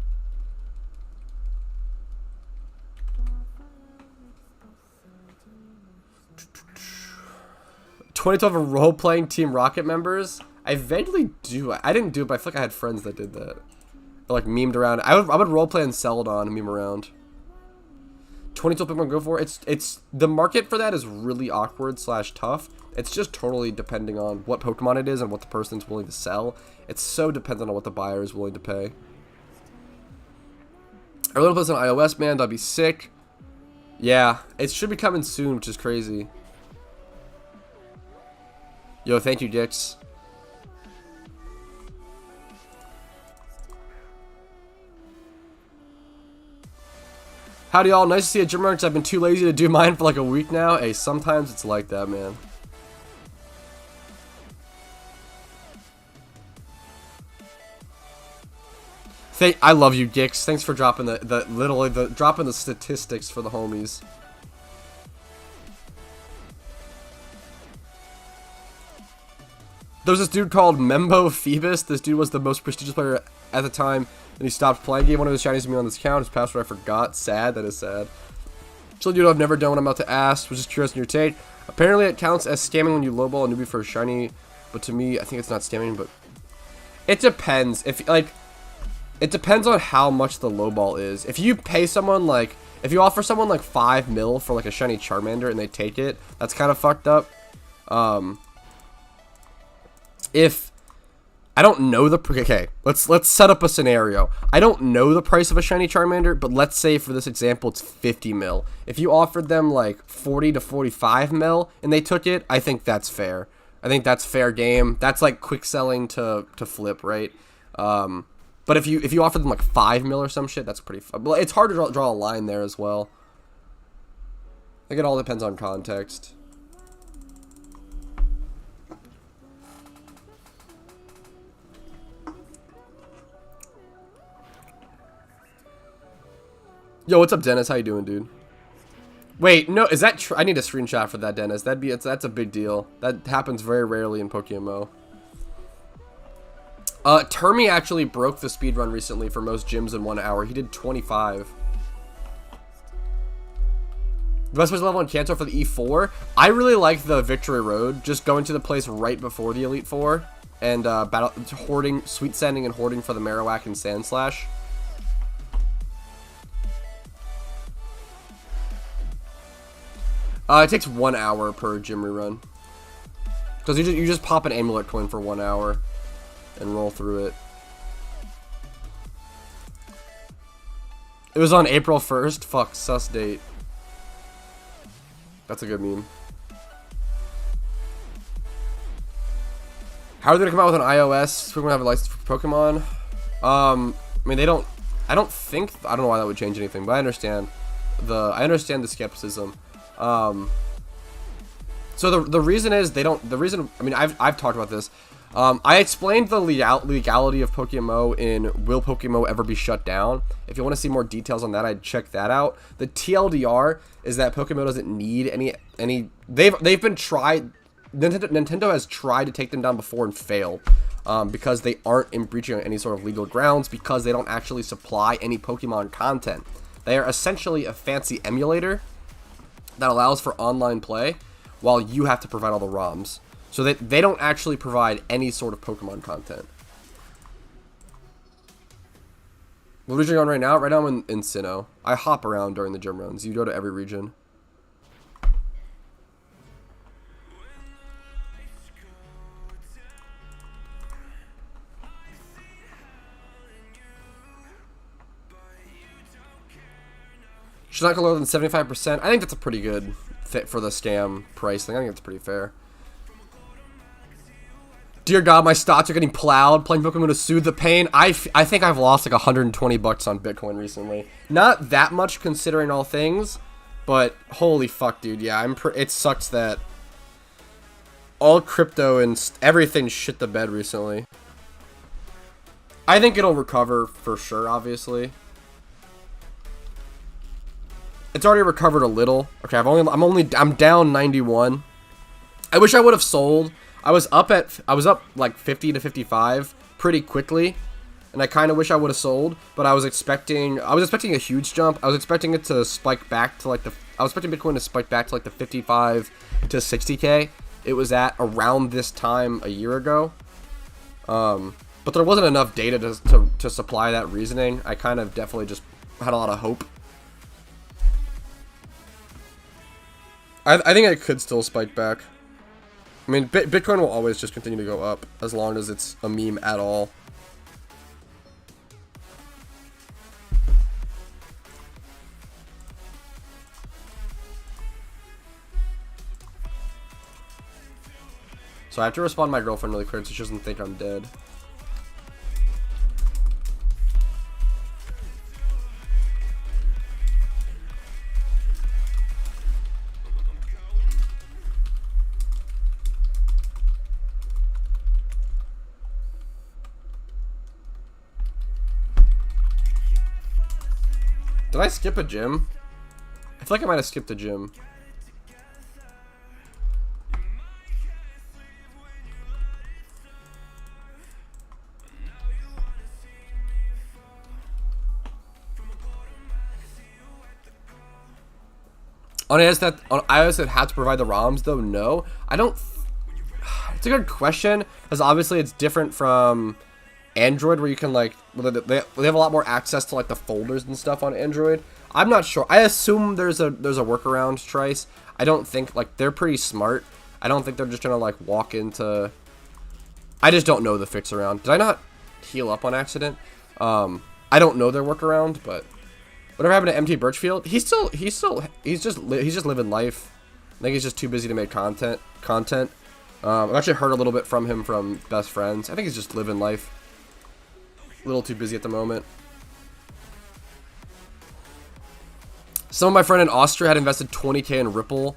$20 role-playing Team Rocket members. I vaguely do. I didn't do it, but I feel like I had friends that did that. Or like memed around. I would roleplay in Celadon and meme around. 22 Pokemon go for. It's the market for that is really awkward / tough. It's just totally depending on what Pokemon it is and what the person's willing to sell. It's so dependent on what the buyer is willing to pay. Our little place on iOS, man, that'd be sick. Yeah, it should be coming soon, which is crazy. Yo, thank you, Dix. Howdy y'all, nice to see a gym run because I've been too lazy to do mine for like a week now. Hey, sometimes it's like that, man. I love you, Dix. Thanks for dropping dropping the statistics for the homies. There was this dude called PokeMMO Phoebus. This dude was the most prestigious player at the time, and he stopped playing. Gave one of his shinies to me on this account. His password I forgot. Sad. That is sad. Chill, dude. I've never done what I'm about to ask. Was just curious on your take. Apparently, it counts as scamming when you lowball a newbie for a shiny, but to me, I think it's not scamming. But it depends. It depends on how much the lowball is. If you pay someone like, if you offer someone like 5 mil for like a shiny Charmander and they take it, that's kind of fucked up. If I don't know okay, let's set up a scenario. I don't know the price of a shiny Charmander, but let's say for this example it's 50 mil. If you offered them like 40 to 45 mil and they took it, I think that's fair. I think that's fair game. That's like quick selling to flip, right? But if you offer them like 5 mil or some shit, that's pretty fun. But it's hard to draw a line there as well. I think it all depends on context. Yo, what's up, Dennis? How you doing, dude? Wait, no, is that I need a screenshot for that, Dennis. That's a big deal. That happens very rarely in PokeMMO. Termi actually broke the speedrun recently for most gyms in 1 hour. He did 25. The best place level in Kanto for the E4? I really like the Victory Road. Just going to the place right before the Elite Four. And hoarding, sweet sending and hoarding for the Marowak and Sandslash. It takes 1 hour per gym rerun. Because you just pop an amulet coin for 1 hour. And roll through it. It was on April 1st. Fuck, sus date. That's a good meme. How are they gonna come out with an iOS? We're gonna have a license for Pokemon. I mean, they don't. I don't know why that would change anything, but I understand the skepticism. So the reason is they don't. The reason. I mean, I've talked about this. I explained the legality of PokeMMO in Will PokeMMO Ever Be Shut Down? If you want to see more details on that, I'd check that out. The TLDR is that PokeMMO doesn't need any. They've been tried. Nintendo has tried to take them down before and failed because they aren't in breaching on any sort of legal grounds because they don't actually supply any Pokemon content. They are essentially a fancy emulator that allows for online play while you have to provide all the ROMs. So they don't actually provide any sort of Pokemon content. What region are you on right now? Right now I'm in Sinnoh. I hop around during the gym runs. You go to every region. She's not going lower than 75%. I think that's a pretty good fit for the scam price thing. I think that's pretty fair. Dear God, my stocks are getting plowed. Playing Pokemon to soothe the pain. I think I've lost like 120 bucks on Bitcoin recently. Not that much considering all things, but holy fuck, dude. Yeah, it sucks that all crypto and everything shit the bed recently. I think it'll recover for sure, obviously. It's already recovered a little. Okay, I'm down 91. I wish I would have sold. I was up like 50 to 55 pretty quickly, and I kind of wish I would have sold, but I was expecting a huge jump. I was expecting it to spike back to like I was expecting Bitcoin to spike back to like the 55 to 60k. It was at around this time a year ago. But there wasn't enough data to supply that reasoning. I kind of definitely just had a lot of hope. I think it could still spike back. I mean, Bitcoin will always just continue to go up as long as it's a meme at all. So I have to respond to my girlfriend really quick so she doesn't think I'm dead. Did I skip a gym? I feel like I might have skipped a gym. On iOS it had to provide the ROMs though? No. I don't... It's a good question, because obviously it's different from Android, where you can like they have a lot more access to like the folders and stuff on Android. I'm not sure. I assume there's a workaround, Trice. I don't think, like, they're pretty smart. I don't think they're just gonna like walk into... I just don't know the fix around. Did I not heal up on accident? I don't know their workaround, but whatever happened to MT Birchfield? He's just living life. I think he's just too busy to make content. I've actually heard a little bit from him from best friends. I think he's just living life. A little too busy at the moment. Some of my friend in Austria had invested 20k in Ripple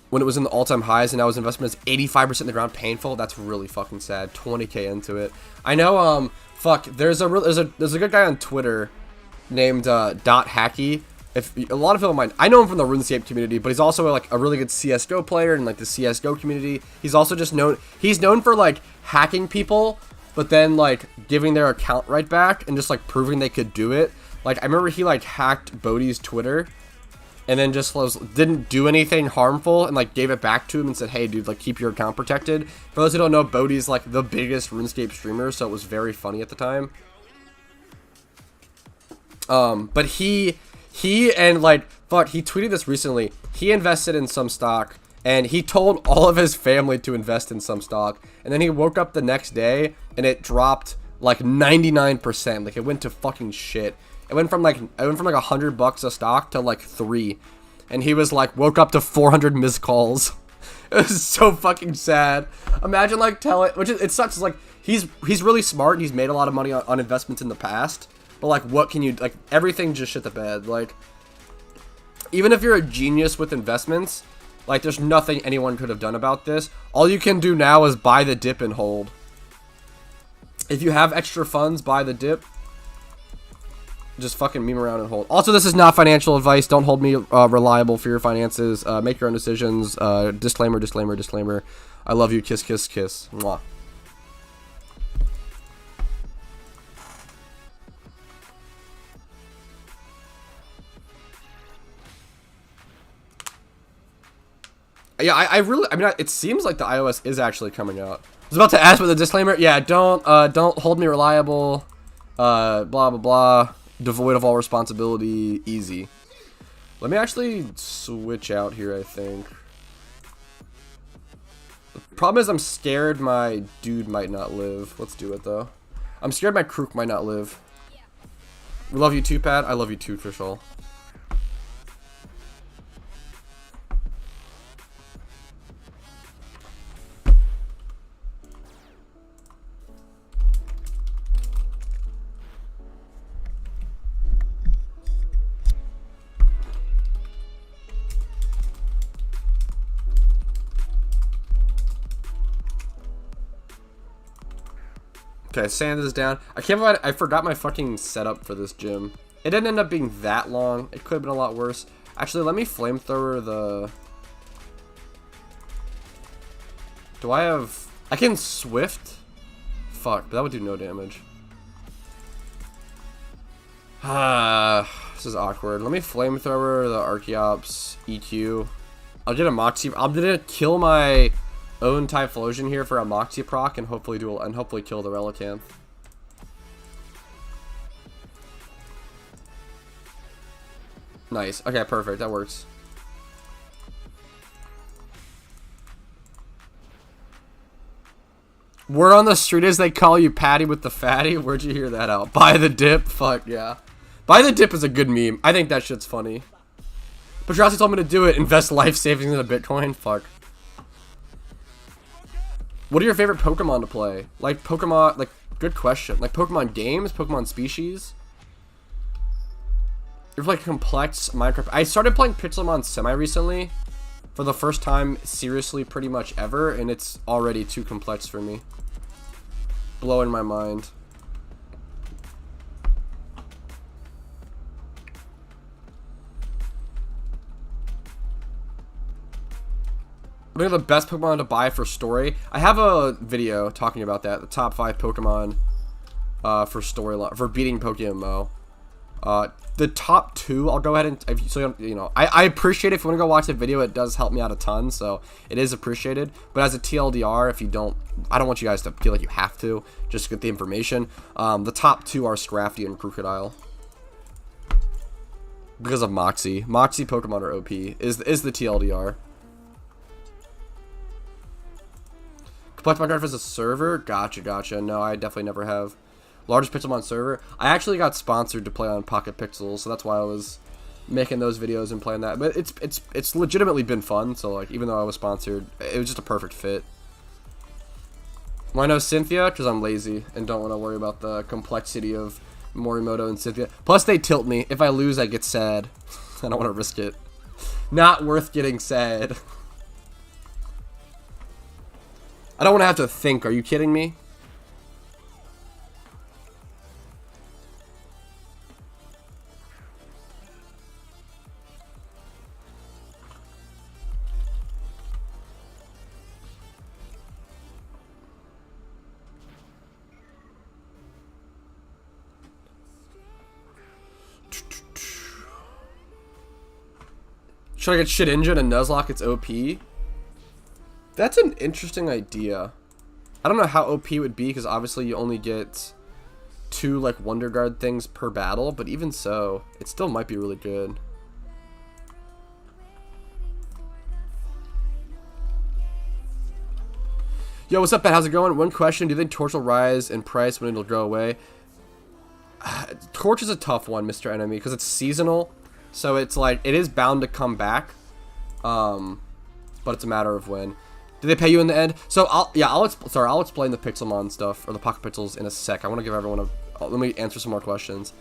when it was in the all-time highs, and now his investment is 85% in the ground. Painful. That's really fucking sad. 20k into it. I know. Fuck. There's a good guy on Twitter named Dot Hacky. If a lot of people might, I know him from the RuneScape community, but he's also like a really good CS:GO player in like the CS:GO community. He's also just known, he's known for like hacking people, but then like giving their account right back and just like proving they could do it. Like I remember he like hacked Bodhi's Twitter, and then just didn't do anything harmful and like gave it back to him and said, hey dude, like keep your account protected. For those who don't know, Bodhi's like the biggest RuneScape streamer, so it was very funny at the time. But he and like, fuck, he tweeted this recently. He invested in some stock and he told all of his family to invest in some stock. And then he woke up the next day and it dropped like 99%. Like it went to fucking shit. It went from like $100 a stock to like 3. And he was like, woke up to 400 missed calls. It was so fucking sad. Imagine like it sucks. Like he's really smart and he's made a lot of money on investments in the past. But like, what can you, like, everything just shit the bed. Like, even if you're a genius with investments, like, there's nothing anyone could have done about this. All you can do now is buy the dip and hold. If you have extra funds, buy the dip. Just fucking meme around and hold. Also, this is not financial advice. Don't hold me reliable for your finances. Make your own decisions. Disclaimer, disclaimer, disclaimer. I love you. Kiss, kiss, kiss. Mwah. Yeah, I mean, it seems like the iOS is actually coming out. I was about to ask for the disclaimer. Yeah, don't hold me reliable. Blah, blah, blah. Devoid of all responsibility. Easy. Let me actually switch out here, I think. The problem is I'm scared my dude might not live. Let's do it, though. I'm scared my crook might not live. We love you too, Pat. I love you too, Trishul. Okay, sand is down. I can't believe I forgot my fucking setup for this gym. It didn't end up being that long. It could have been a lot worse. Actually, let me flamethrower the... Do I have... I can swift? Fuck, but that would do no damage. This is awkward. Let me flamethrower the Archeops EQ. I'll get a Moxie. I'm gonna kill my own Typhlosion here for a Moxie proc and hopefully kill the Relicanth. Nice. Okay, perfect. That works. Word on the street is they call you Patty with the fatty. Where'd you hear that out? Buy the dip? Fuck yeah. Buy the dip is a good meme. I think that shit's funny. Petrossi told me to do it. Invest life savings in a Bitcoin. Fuck. What are your favorite Pokemon to play? Like Pokemon, like, good question. Like Pokemon games, Pokemon species? You're like complex Minecraft. I started playing Pixelmon semi-recently. For the first time, seriously, pretty much ever. And it's already too complex for me. Blowing my mind. What are the best Pokemon to buy for story? I have a video talking about that. The top 5 Pokemon for storyline for beating PokeMMO. The top 2, I'll go ahead and so you know. I appreciate it if you want to go watch the video. It does help me out a ton, so it is appreciated. But as a TLDR, if you don't, I don't want you guys to feel like you have to. Just get the information. The top 2 are Scrafty and Crocodile. Because of Moxie. Moxie Pokemon are OP. Is the TLDR. Complex Minecraft as a server? Gotcha. No, I definitely never have. Largest Pixelmon server? I actually got sponsored to play on Pocket Pixels, so that's why I was making those videos and playing that. But it's legitimately been fun, so like even though I was sponsored, it was just a perfect fit. Why no Cynthia? Because I'm lazy and don't want to worry about the complexity of Morimoto and Cynthia. Plus they tilt me. If I lose, I get sad. I don't want to risk it. Not worth getting sad. I don't want to have to think. Are you kidding me? Should I get shit engine and Nuzlocke it's OP? That's an interesting idea. I don't know how OP it would be, because obviously you only get 2 like Wonder Guard things per battle, but even so, it still might be really good. Yo, what's up, Ben? How's it going? One question: do you think Torch will rise in price when it'll go away? Torch is a tough one, Mr. Enemy, because it's seasonal, so it's like it is bound to come back, but it's a matter of when. Do they pay you in the end? So I'll explain the Pixelmon stuff or the Pocket Pixels in a sec. I want to give everyone let me answer some more questions.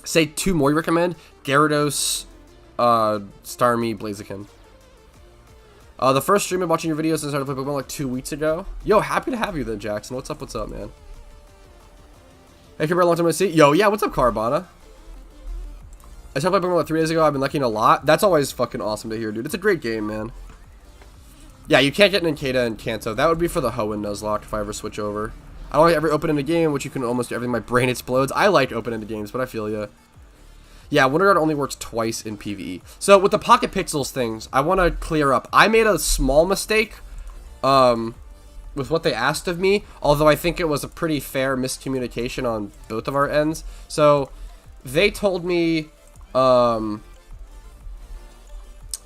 Say 2 more you recommend: Gyarados, Starmie, Blaziken. The first stream of watching your videos I started playing Pokemon like 2 weeks ago. Yo, happy to have you then, Jackson. What's up, man? Hey, Kimber, long time no see. Yo, yeah, what's up, Carabana? I started playing Pokemon like 3 days ago. I've been liking it a lot. That's always fucking awesome to hear, dude. It's a great game, man. Yeah, you can't get Nincada and Kanto. That would be for the Hoenn Nuzlocke if I ever switch over. I don't like every open-ended game, which you can almost do everything. My brain explodes. I like open-ended games, but I feel ya. Yeah, Wonder Guard only works twice in PvE. So with the Pocket Pixels things, I want to clear up. I made a small mistake with what they asked of me, although I think it was a pretty fair miscommunication on both of our ends. So they told me, I'll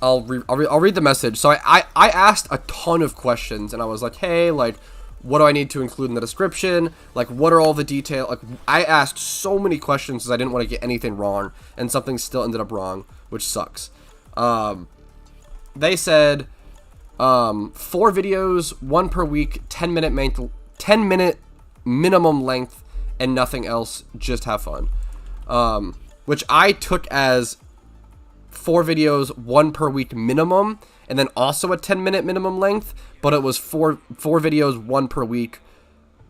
read the message. So I asked a ton of questions, and I was like, hey, like, what do I need to include in the description? Like, what are all the details? Like, I asked so many questions because I didn't want to get anything wrong, and something still ended up wrong, which sucks. They said 4 videos, 1 per week, 10-minute minimum length, and nothing else. Just have fun. Which I took as 4 videos, 1 per week minimum, and then also a 10-minute minimum length, but it was 4 videos, 1 per week,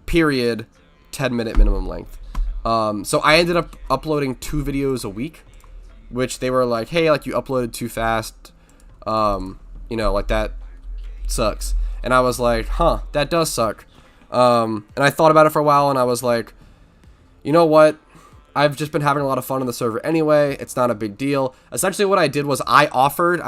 period, 10-minute minimum length. So I ended up uploading 2 videos a week, which they were like, hey, like, you uploaded too fast, you know, like, that sucks. And I was like, huh, that does suck. And I thought about it for a while, and I was like, you know what? I've just been having a lot of fun on the server anyway. It's not a big deal. Essentially what I did was I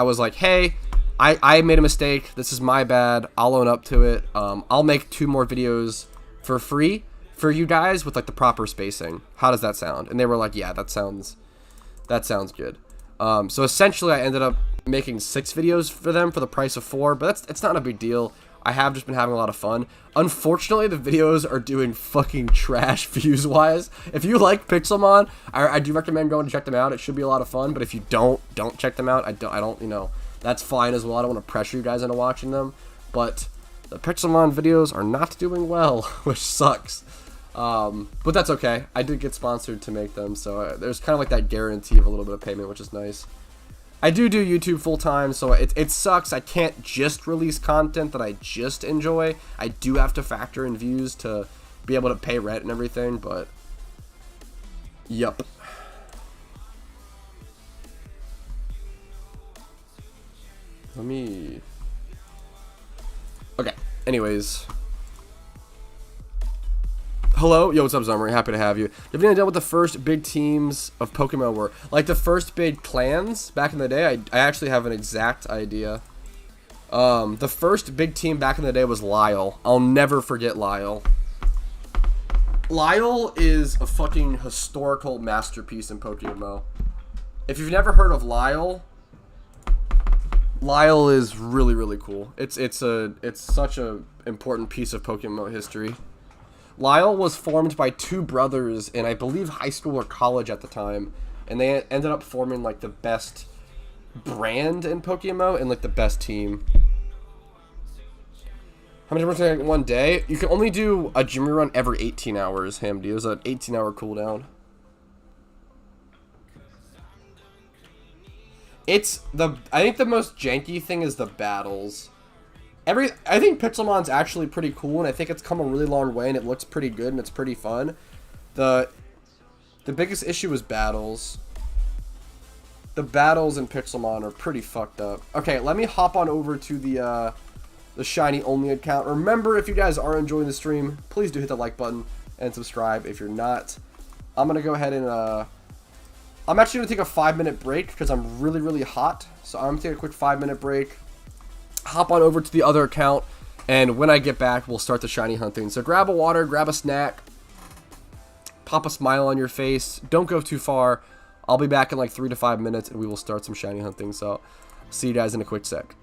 was like, hey, I made a mistake. This is my bad. I'll own up to it. I'll make 2 more videos for free for you guys with like the proper spacing. How does that sound? And they were like, yeah, that sounds good. So essentially I ended up making 6 videos for them for the price of 4, but it's not a big deal. I have just been having a lot of fun. Unfortunately, the videos are doing fucking trash views-wise. If you like Pixelmon, I do recommend going to check them out. It should be a lot of fun, but if you don't check them out. I don't, you know, that's fine as well. I don't want to pressure you guys into watching them, but the Pixelmon videos are not doing well, which sucks. But that's okay. I did get sponsored to make them, so there's kind of like that guarantee of a little bit of payment, which is nice. I do YouTube full-time, so it sucks. I can't just release content that I just enjoy. I do have to factor in views to be able to pay rent and everything, but yup. Okay, anyways. Hello? Yo, what's up, Zummery? Happy to have you. Do you have any idea what the first big teams of Pokemon were? Like, the first big clans back in the day? I actually have an exact idea. The first big team back in the day was Lyle. I'll never forget Lyle. Lyle is a fucking historical masterpiece in PokeMMO. If you've never heard of Lyle, Lyle is really, really cool. It's such a important piece of PokeMMO history. Lyle was formed by 2 brothers in, I believe, high school or college at the time, and they ended up forming like the best brand in PokeMMO and like the best team. How many runs in one day? You can only do a gym run every 18 hours, Hamdi. There's an 18-hour cooldown. I think the most janky thing is the battles. I think Pixelmon's actually pretty cool, and I think it's come a really long way, and it looks pretty good, and it's pretty fun. The biggest issue is battles. The battles in Pixelmon are pretty fucked up. Okay, let me hop on over to the Shiny Only account. Remember, if you guys are enjoying the stream, please do hit the like button and subscribe if you're not. I'm going to go ahead and I'm actually going to take a 5-minute break because I'm really, really hot. So I'm going to take a quick 5-minute break, hop on over to the other account, and when I get back, we'll start the shiny hunting. So grab a water, grab a snack, pop a smile on your face. Don't go too far. I'll be back in like 3 to 5 minutes, and we will start some shiny hunting. So see you guys in a quick sec.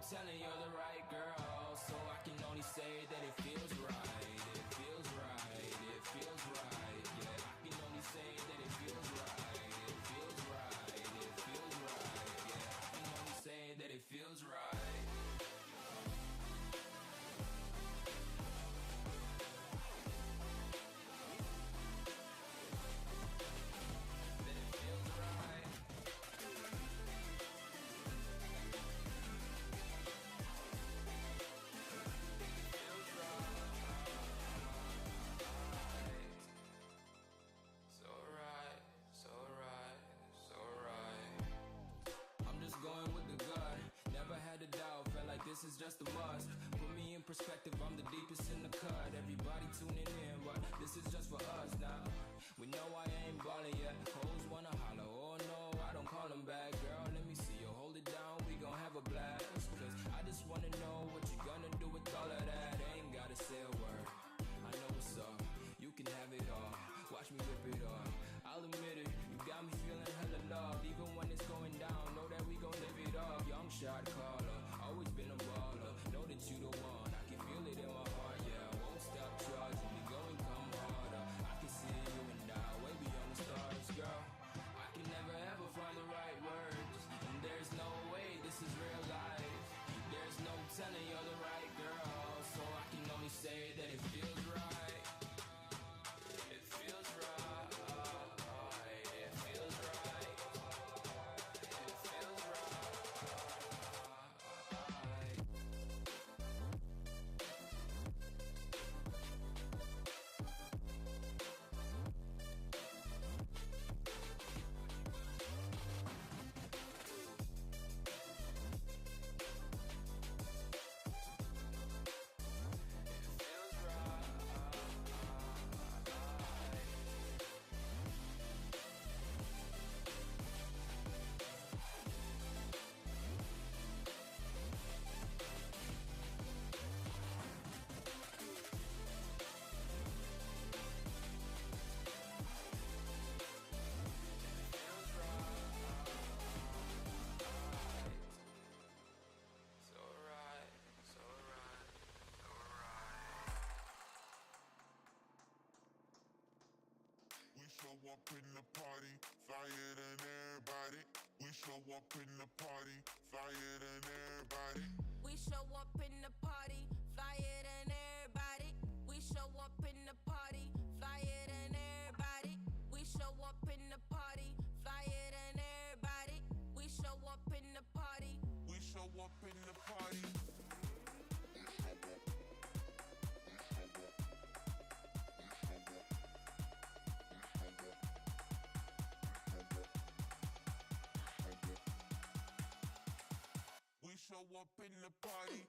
Telling you're the right girl, so I can only say that it feels right. It feels right. It feels right. Yeah, I can only say that it feels right. It feels right. It feels right. Yeah, I can only say that it feels right. This is just a must. Put me in perspective, I'm the deepest in the cut. Everybody tuning in, but this is just for us now. We know I ain't ballin' yet. Hoes wanna holler, oh no, I don't call them back. Girl, let me see you hold it down, we gon' have a blast. Cause I just wanna know what you gonna do with all of that. Ain't gotta say a word, I know what's up. You can have it all, watch me rip it off. I'll admit it, you got me feeling hella love. Even when it's going down, know that we gon' live it up. Young shot caller, always been a baller. Know that you the one, I can feel it in my heart. Yeah, I won't stop charging me, go and come harder. I can see you and I, way beyond the stars, girl. I can never ever find the right words, and there's no way this is real life. There's no telling you're the right girl, so I can only say that it feels right. It feels right. It feels right. It feels right. show up in the party, flyer than everybody. We show up in the party, flyer than everybody. We show up in the party, flyer than everybody. We show up in the party, flyer than everybody. We show up in the party, flyer than everybody. We show up in the party. We show up in the party. We show up in the party.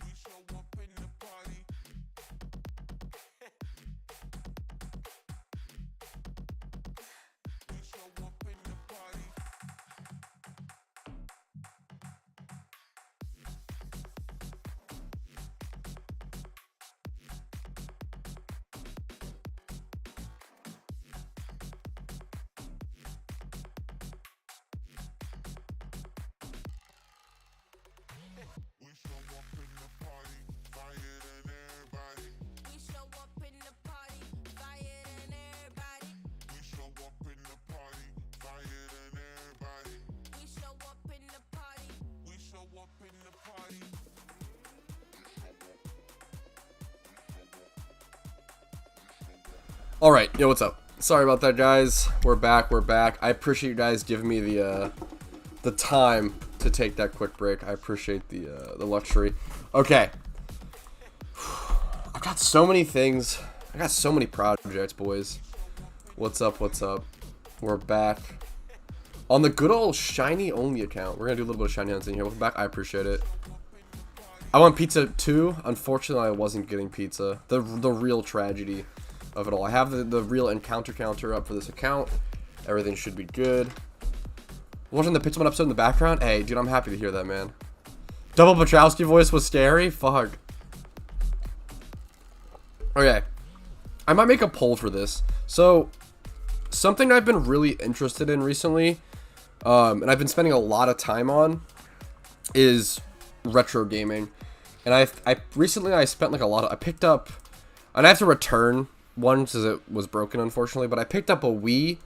We show up in the party. We show up in the party. Alright, yo, what's up? Sorry about that, guys. We're back. I appreciate you guys giving me the time to take that quick break. I appreciate the luxury. Okay. I've got so many things. I got so many projects, boys. What's up? We're back. On the good old Shiny only account. We're gonna do a little bit of Shiny hunting here. Welcome back. I appreciate it. I want pizza too. Unfortunately, I wasn't getting pizza. The real tragedy of it all. I have the real encounter counter up for this account. Everything should be good. Watching the Pixelmon episode in the background. Hey, dude, I'm happy to hear that, man. Double Petrowski voice was scary. Fuck. Okay. I might make a poll for this. So, something I've been really interested in recently, and I've been spending a lot of time on, is retro gaming. And I recently spent like a lot of, I picked up, and I have to return one because it was broken, unfortunately, but I picked up a Wii,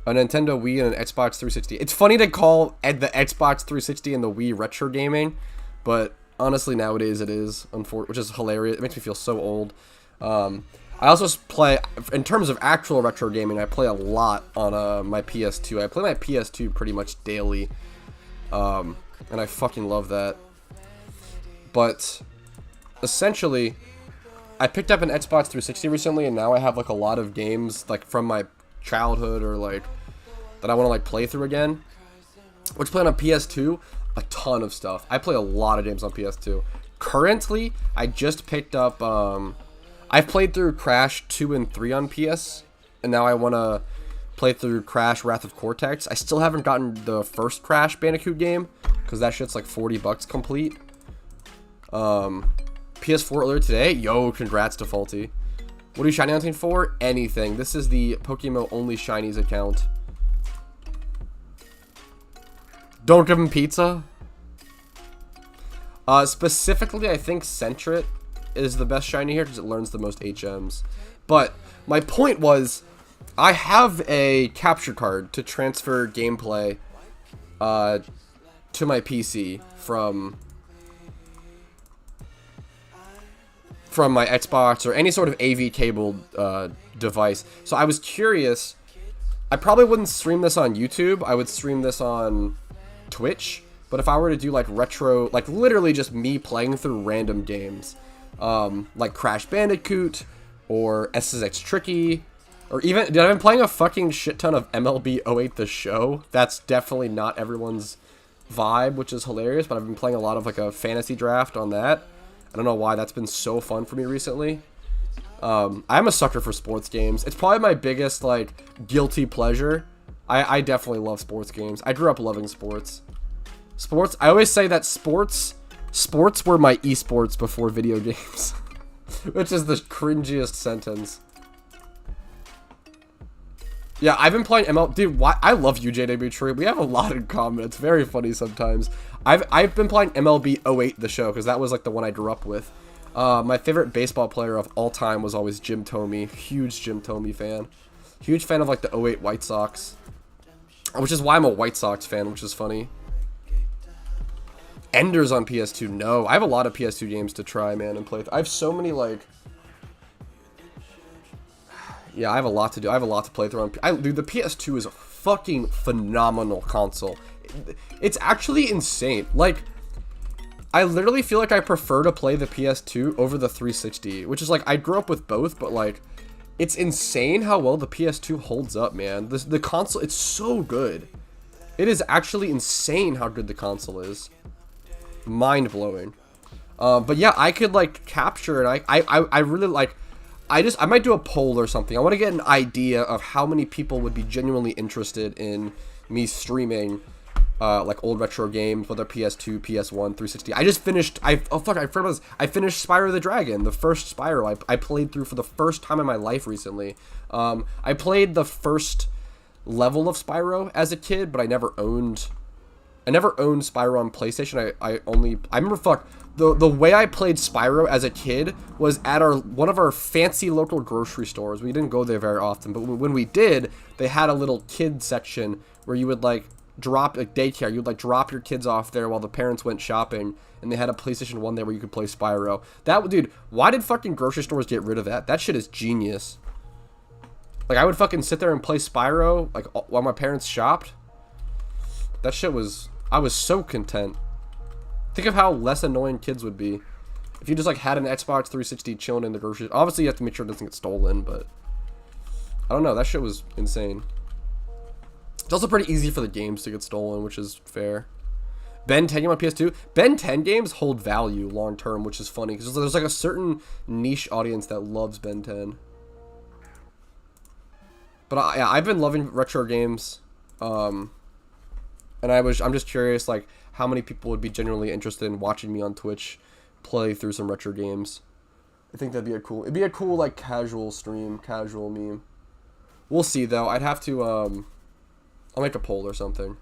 a Nintendo Wii, and an Xbox 360. It's funny to call the Xbox 360 and the Wii retro gaming, but honestly nowadays it is, which is hilarious. It makes me feel so old. I also play, in terms of actual retro gaming, I play a lot on my PS2. I play my PS2 pretty much daily, and I fucking love that. But essentially, I picked up an Xbox 360 recently, and now I have like a lot of games like from my childhood or like that I want to like play through again. Which playing on PS2, a ton of stuff. I play a lot of games on PS2. Currently, I just picked up. I've played through Crash 2 and 3 on PS, and now I want to play through Crash Wrath of Cortex. I still haven't gotten the first Crash Bandicoot game, because that shit's like $40 complete. PS4 earlier today. Yo, congrats to Faulty. What are you shiny hunting for? Anything. This is the PokeMMO only shinies account. Don't give him pizza. Specifically, I think Sentret is the best shiny here because it learns the most HMs. But my point was, I have a capture card to transfer gameplay to my PC from my Xbox or any sort of AV cabled device. So I was curious. I probably wouldn't stream this on YouTube. I would stream this on Twitch. But if I were to do like retro, like literally just me playing through random games, like Crash Bandicoot or SSX Tricky, or even, dude, I've been playing a fucking shit ton of MLB 08 The Show. That's definitely not everyone's vibe, which is hilarious, but I've been playing a lot of like a fantasy draft on that. I don't know why that's been so fun for me recently. I'm a sucker for sports games. It's probably my biggest like guilty pleasure. I definitely love sports games. I grew up loving sports. I always say that sports were my esports before video games. Which is the cringiest sentence. Yeah, I've been playing ML. Dude, why? I love you, JW Tree. We have a lot in common. It's very funny sometimes. I've been playing MLB 08 The Show because that was like the one I grew up with. My favorite baseball player of all time was always Jim Thome. Huge Jim Thome fan. Huge fan of like the 08 White Sox. Which is why I'm a White Sox fan, which is funny. Enders on PS2. No, I have a lot of PS2 games to try, man, and play. I have so many like. Yeah, I have a lot to do. I have a lot to play through on. Dude, the PS2 is a fucking phenomenal console. It's actually insane. Like, I literally feel like I prefer to play the PS2 over the 360, which is like I grew up with both, but like, it's insane how well the PS2 holds up, man. The console, it's so good. It is actually insane how good the console is. Mind blowing. But yeah, I could like capture it. I really like. I might do a poll or something. I want to get an idea of how many people would be genuinely interested in me streaming like old retro games, whether PS2, PS1, 360. I just finished. I forgot this. I finished Spyro the Dragon, the first Spyro I played through for the first time in my life recently. I played the first level of Spyro as a kid, but I never owned Spyro on PlayStation. I remember the way I played Spyro as a kid was at one of our fancy local grocery stores. We didn't go there very often, but when we did, they had a little kid section where you would like drop like daycare. You'd like drop your kids off there while the parents went shopping, and they had a PlayStation 1 there where you could play Spyro. Dude, why did fucking grocery stores get rid of that? That shit is genius. Like, I would fucking sit there and play Spyro, like, while my parents shopped. That shit was... I was so content. Think of how less annoying kids would be if you just, like, had an Xbox 360 chilling in the grocery... Obviously, you have to make sure it doesn't get stolen, but... I don't know, that shit was insane. It's also pretty easy for the games to get stolen, which is fair. Ben 10 game on PS2. Ben 10 games hold value long term, which is funny because there's like a certain niche audience that loves Ben 10. But yeah, I've been loving retro games, and I'm just curious like how many people would be genuinely interested in watching me on Twitch play through some retro games. I think it'd be a cool like casual stream, casual meme. We'll see though. I'd have to I'll make a poll or something.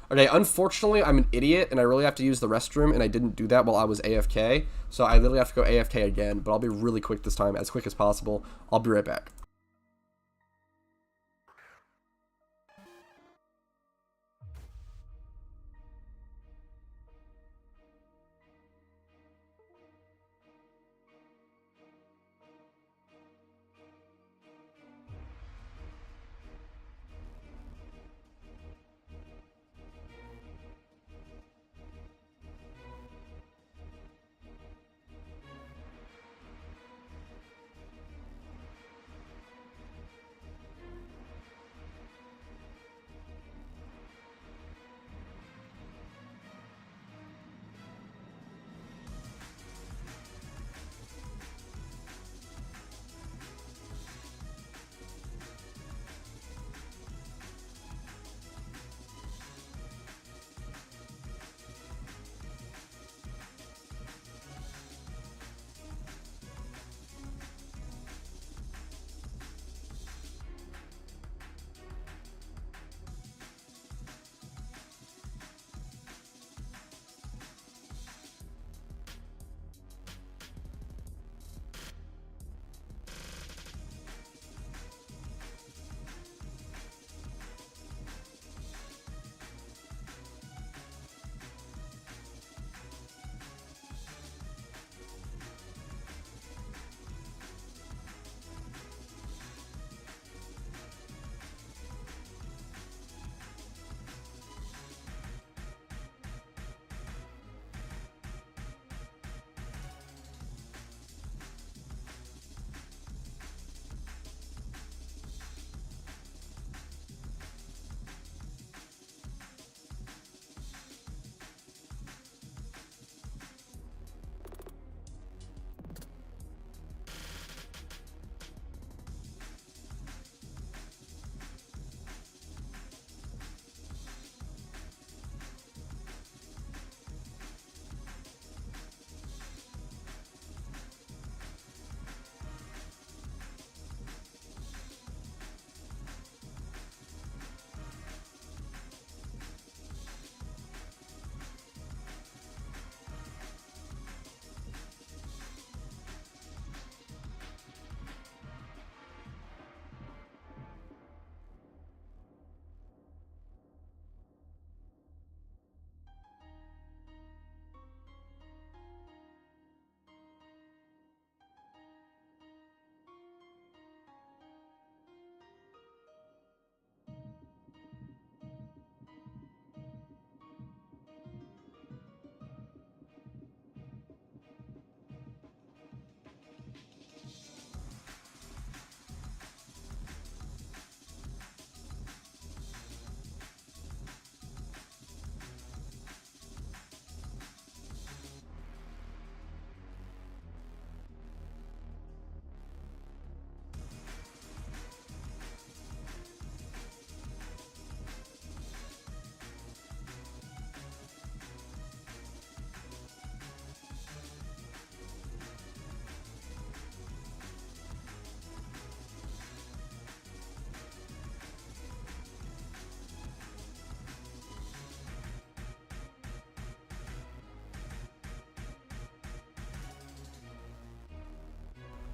Okay, unfortunately, I'm an idiot, and I really have to use the restroom, and I didn't do that while I was AFK, so I literally have to go AFK again, but I'll be really quick this time, as quick as possible. I'll be right back.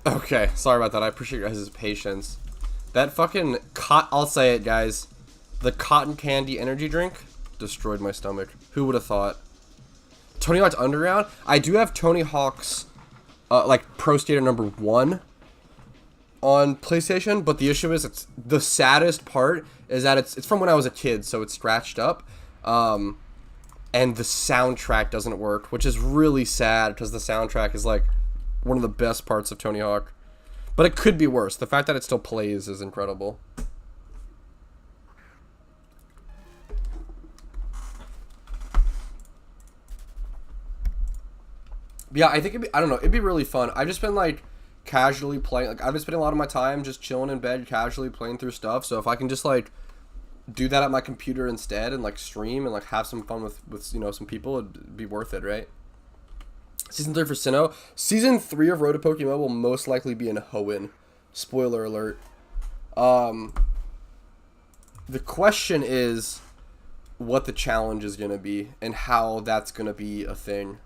Okay, sorry about that. I appreciate your guys' patience. That fucking I'll say it, guys. The cotton candy energy drink destroyed my stomach. Who would have thought? Tony Hawk's Underground? I do have Tony Hawk's, like, Pro Skater number 1. on PlayStation, but the issue is it's the saddest part is that it's from when I was a kid, so it's scratched up. And the soundtrack doesn't work, which is really sad because the soundtrack is like one of the best parts of Tony Hawk. But it could be worse. The fact that it still plays is incredible. Yeah, I think I don't know, it'd be really fun. I've just been like casually playing, like I've been spending a lot of my time just chilling in bed, casually playing through stuff. So if I can just like do that at my computer instead and like stream and like have some fun with you know, some people, it'd be worth it, right? Season 3 for Sinnoh. Season 3 of Road to PokeMMO will most likely be in Hoenn. Spoiler alert. The question is what the challenge is going to be and how that's going to be a thing.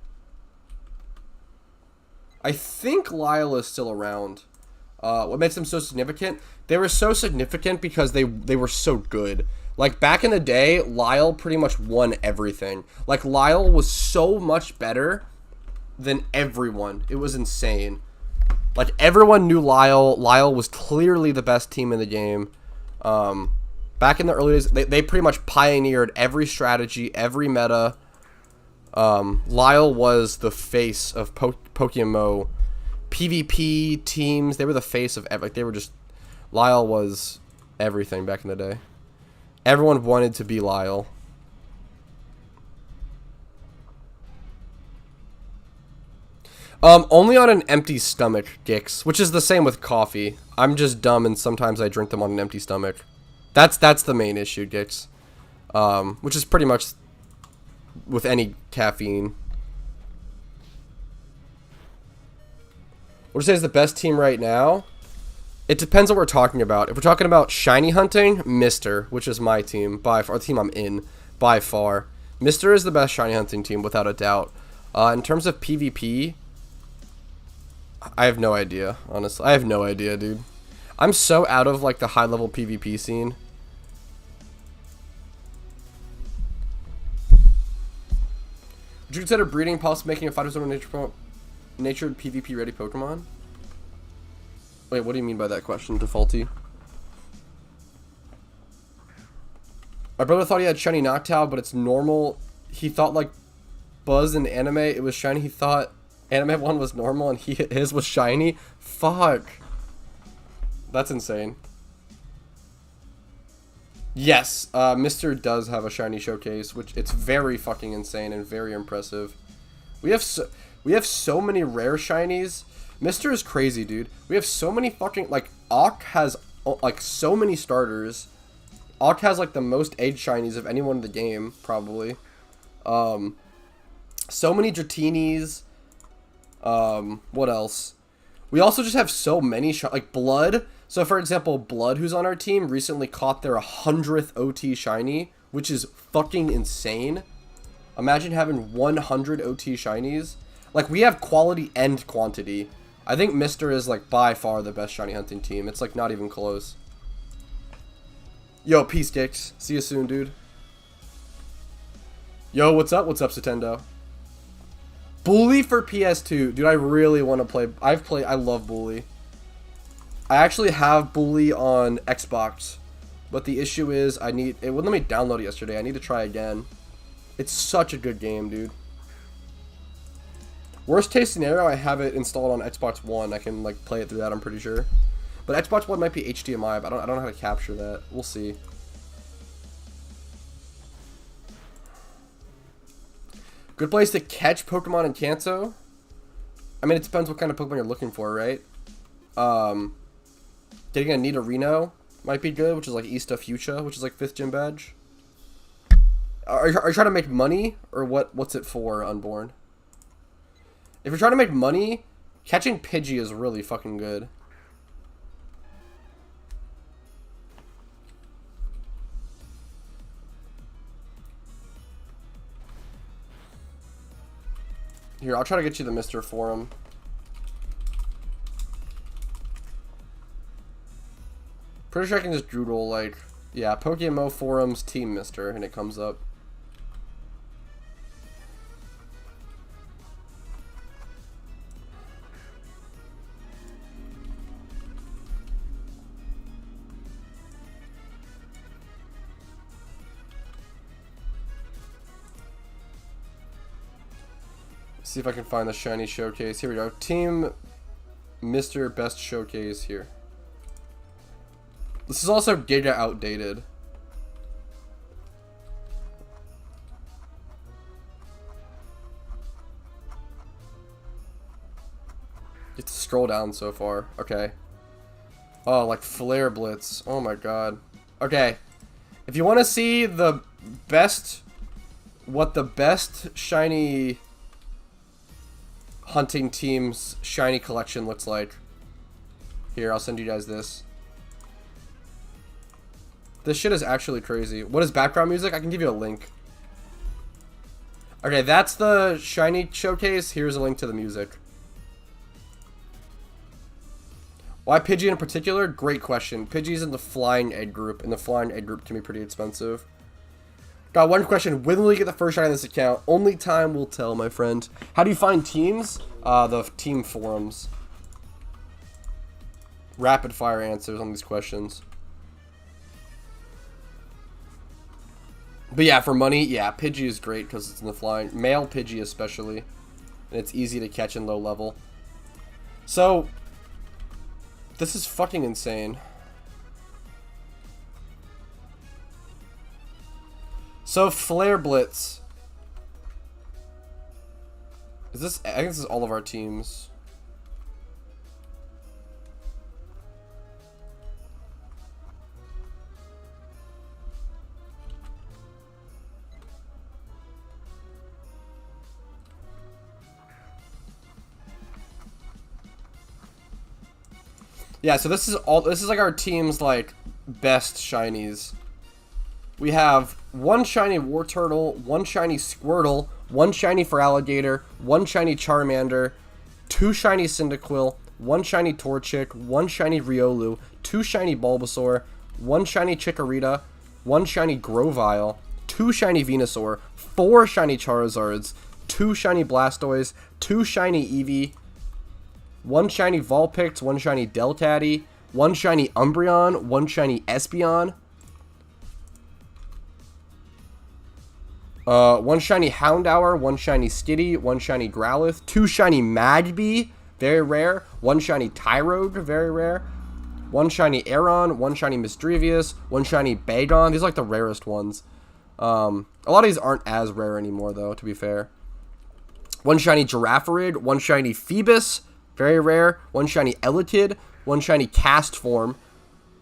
I think Lyle is still around. What makes them so significant? They were so significant because they were so good. Like, back in the day, Lyle pretty much won everything. Like, Lyle was so much better than everyone. It was insane. Like, everyone knew Lyle. Lyle was clearly the best team in the game. Back in the early days, they pretty much pioneered every strategy, every meta. Lyle was the face of PokeMMO PvP teams. They were the face of like, they were just, Lyle was everything back in the day. Everyone wanted to be Lyle. Only on an empty stomach, Gix, which is the same with coffee. I'm just dumb and sometimes I drink them on an empty stomach. That's the main issue, Gix. Which is pretty much with any caffeine. What do you say is the best team right now? It depends what we're talking about. If we're talking about shiny hunting, Mr., which is my team, by far, the team I'm in, by far. Mr. is the best shiny hunting team, without a doubt. In terms of PvP, I have no idea, honestly. I have no idea, dude. I'm so out of, like, the high-level PvP scene. Would you consider breeding, possibly making a 5-to-1 natured PvP-ready Pokemon? Wait, what do you mean by that question, Defaulty? My brother thought he had shiny Noctowl, but it's normal. He thought, like, Buzz in anime, it was shiny. He thought anime 1 was normal and his was shiny. Fuck. That's insane. Yes, Mr. does have a shiny showcase, which it's very fucking insane and very impressive. We have so many rare shinies. Mr. is crazy, dude. We have so many fucking, like, Auk has like so many starters. Auk has like the most age shinies of anyone in the game, probably. So many Dratinis. What else? We also just have so many like Blood. So, for example, Blood, who's on our team, recently caught their 100th OT shiny, which is fucking insane. Imagine having 100 OT shinies. Like, we have quality and quantity. I think Mr. is, like, by far the best shiny hunting team. It's, like, not even close. Yo, peace, Dicks. See you soon, dude. Yo, what's up? What's up, Satendo? Bully for PS2. Dude, I really want to play. I love Bully. I actually have Bully on Xbox, but the issue is it wouldn't let me download it yesterday. I need to try again. It's such a good game, dude. Worst case scenario, I have it installed on Xbox One. I can like play it through that, I'm pretty sure. But Xbox One might be HDMI, but I don't know how to capture that. We'll see. Good place to catch Pokemon in Kanto? I mean, it depends what kind of Pokemon you're looking for, right? Getting a Nidorino might be good, which is like East of Fuchsia, which is like 5th gym badge. Are you trying to make money, or what's it for, Unborn? If you're trying to make money, catching Pidgey is really fucking good. Here, I'll try to get you the Mr. Forum. Pretty sure I can just doodle, like, yeah, PokeMMO Forums Team Mr. and it comes up. see if I can find the shiny showcase. Here we go. Team Mr. Best Showcase here. This is also giga outdated. You have to scroll down so far. Okay. Oh, like Flare Blitz. Oh my god. Okay. If you want to see the best... what the best shiny hunting team's shiny collection looks like. Here, I'll send you guys this. This shit is actually crazy. What is background music? I can give you a link. Okay, that's the shiny showcase. Here's a link to the music. Why Pidgey in particular? Great question. Pidgey's in the flying egg group, and the flying egg group can be pretty expensive. Got one question. When will you get the first shiny on this account? Only time will tell, my friend. How do you find teams? The team forums. Rapid fire answers on these questions. But yeah, for money, yeah, Pidgey is great because it's in the flying. Male Pidgey especially. And it's easy to catch in low level. So, this is fucking insane. So, Flare Blitz. Is this... I think this is all of our teams. Yeah, so this is like our team's like best shinies. We have one shiny Wartortle, one shiny Squirtle, one shiny Feraligatr, one shiny Charmander, two shiny Cyndaquil, one shiny Torchic, one shiny Riolu, two shiny Bulbasaur, one shiny Chikorita, one shiny Grovyle, two shiny Venusaur, four shiny Charizards, two shiny Blastoise, two shiny Eevee, one shiny Vulpix, one shiny Delcatty, one shiny Umbreon, one shiny Espeon, one shiny Houndour, one shiny Skitty, one shiny Growlithe, two shiny Magby, very rare, one shiny Tyrogue, very rare, one shiny Aeron, one shiny Misdrevious, one shiny Bagon. These are like the rarest ones. A lot of these aren't as rare anymore though, to be fair. One shiny Girafarig, one shiny Phoebus, very rare, one shiny Elekid, one shiny Castform,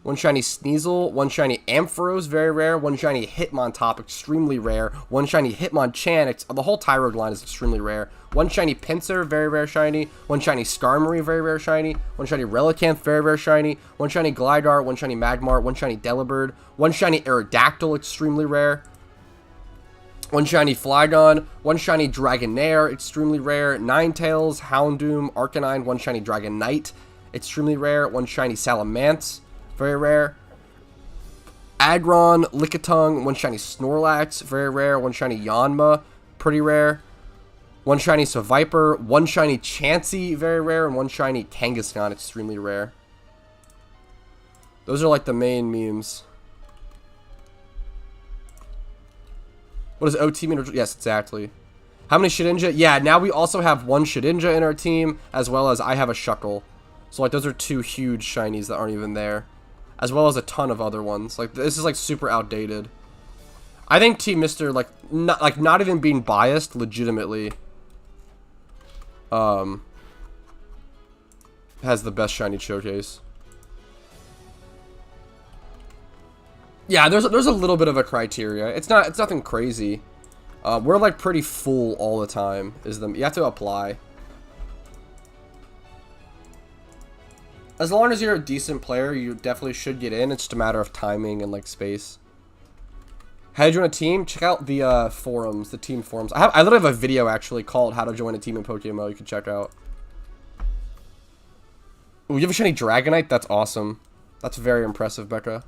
one shiny Sneasel, one shiny Ampharos, very rare, one shiny Hitmontop, extremely rare, one shiny Hitmonchan, the whole Tyrogue line is extremely rare, one shiny Pinsir, very rare shiny, one shiny Skarmory, very rare shiny, one shiny Relicanth, very rare shiny, one shiny Gligar, one shiny Magmar, one shiny Delibird, one shiny Aerodactyl, extremely rare, one shiny Flygon, one shiny Dragonair, extremely rare, Ninetales, Houndoom, Arcanine, one shiny Dragonite, extremely rare, one shiny Salamence, very rare, Aggron, Lickitung, one shiny Snorlax, very rare, one shiny Yanma, pretty rare, one shiny Seviper, one shiny Chansey, very rare, and one shiny Kangaskhan, extremely rare. Those are like the main memes. What does OT mean? Yes, exactly. How many Shedinja? Yeah, now we also have one Shedinja in our team, as well as I have a Shuckle. So, like, those are two huge shinies that aren't even there. As well as a ton of other ones. Like, this is, like, super outdated. I think Team Mr., like, not even being biased, legitimately, has the best shiny showcase. Yeah, there's a little bit of a criteria. It's nothing crazy. We're like pretty full all the time. You have to apply. As long as you're a decent player, you definitely should get in. It's just a matter of timing and like space. How to join a team? Check out the forums, the team forums. I literally have a video actually called "How to Join a Team in PokeMMO." You can check out. Ooh, you have a shiny Dragonite? That's awesome. That's very impressive, Becca.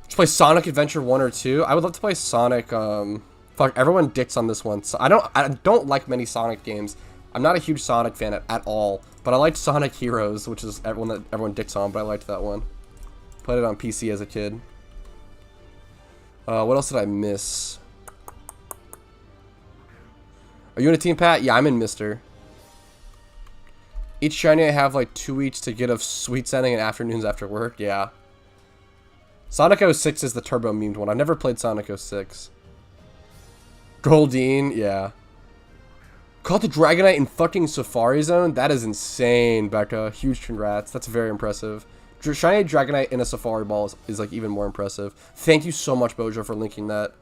Just play Sonic Adventure 1 or 2. I would love to play Sonic. Fuck, everyone dicks on this one. So I don't like many Sonic games. I'm not a huge Sonic fan at all. But I liked Sonic Heroes, which is one that everyone dicks on. But I liked that one. Played it on PC as a kid. What else did I miss? Are you in a team, Pat? Yeah, I'm in Mister. Each shiny I have like 2 each to get of sweet sending and afternoons after work. Yeah. Sonic 06 is the turbo memed one. I've never played Sonic 06. Goldeen, yeah. Caught the Dragonite in fucking Safari Zone? That is insane, Becca. Huge congrats. That's very impressive. Shiny Dragonite in a Safari Ball is like even more impressive. Thank you so much, Bojo, for linking that.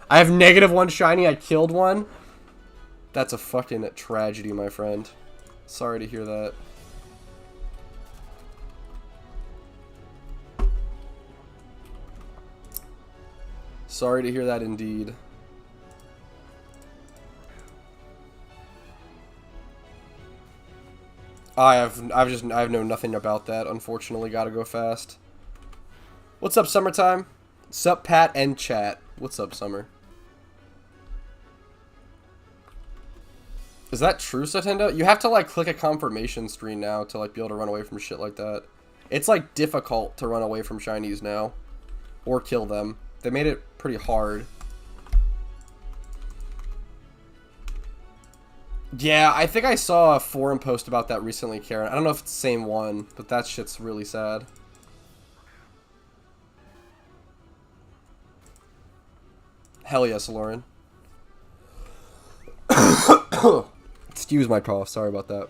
I have -1 shiny. I killed one. That's a fucking tragedy, my friend. Sorry to hear that. Sorry to hear that indeed. I have known nothing about that. Unfortunately, gotta go fast. What's up, Summertime? Sup, Pat and chat. What's up, Summer? Is that true, Sotendo? You have to like click a confirmation screen now to like be able to run away from shit like that. It's like difficult to run away from shinies now, or kill them. They made it pretty hard. Yeah, I think I saw a forum post about that recently, Karen. I don't know if it's the same one, but that shit's really sad. Hell yes, Lauren. Excuse my cough, sorry about that.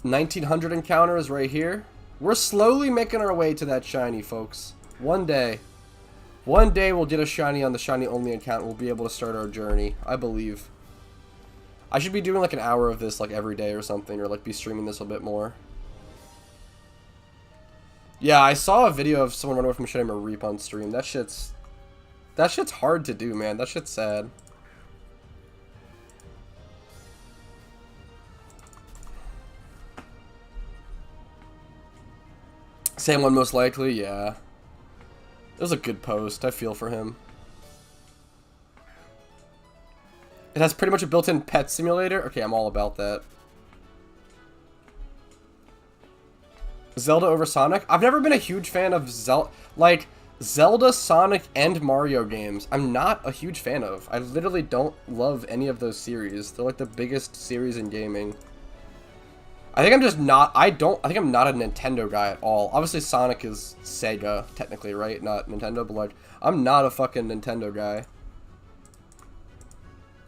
$1,900 encounters right here. We're slowly making our way to that shiny, folks. One day we'll get a shiny on the shiny only account. We'll be able to start our journey, I believe. I should be doing like an hour of this like every day or something, or like be streaming this a bit more. Yeah, I saw a video of someone running away from shooting a reap on stream. That shit's hard to do, man. That shit's sad. Same one most likely, yeah. It was a good post. I feel for him. It has pretty much a built-in pet simulator. Okay, I'm all about that. Zelda over Sonic? I've never been a huge fan of Zelda, Sonic, and Mario games. I'm not a huge fan of. I literally don't love any of those series. They're like the biggest series in gaming. I think I'm just not, I think I'm not a Nintendo guy at all. Obviously Sonic is Sega, technically, right? Not Nintendo, but like, I'm not a fucking Nintendo guy.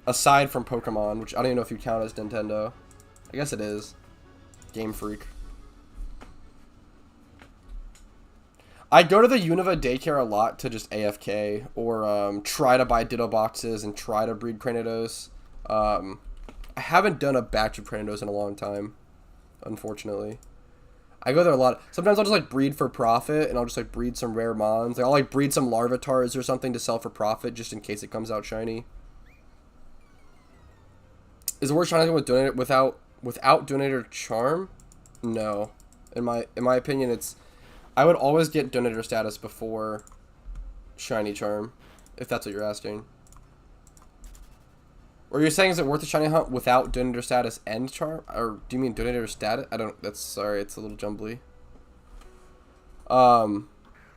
Aside from Pokemon, which I don't even know if you count as Nintendo. I guess it is. Game Freak. I go to the Unova daycare a lot to just AFK, or try to buy Ditto boxes and try to breed Cranidos. I haven't done a batch of Cranidos in a long time, unfortunately. I go there a lot. Sometimes I'll just like breed for profit, and I'll just like breed some rare mons. Like, I'll like breed some Larvatars or something to sell for profit, just in case it comes out shiny. Is it worth trying to with donator without donator charm? No, in my opinion, it's. I would always get donator status before shiny charm, if that's what you're asking. Or you're saying, is it worth a shiny hunt without donator status and charm? Or do you mean donator status? I don't, that's, sorry, it's a little jumbly.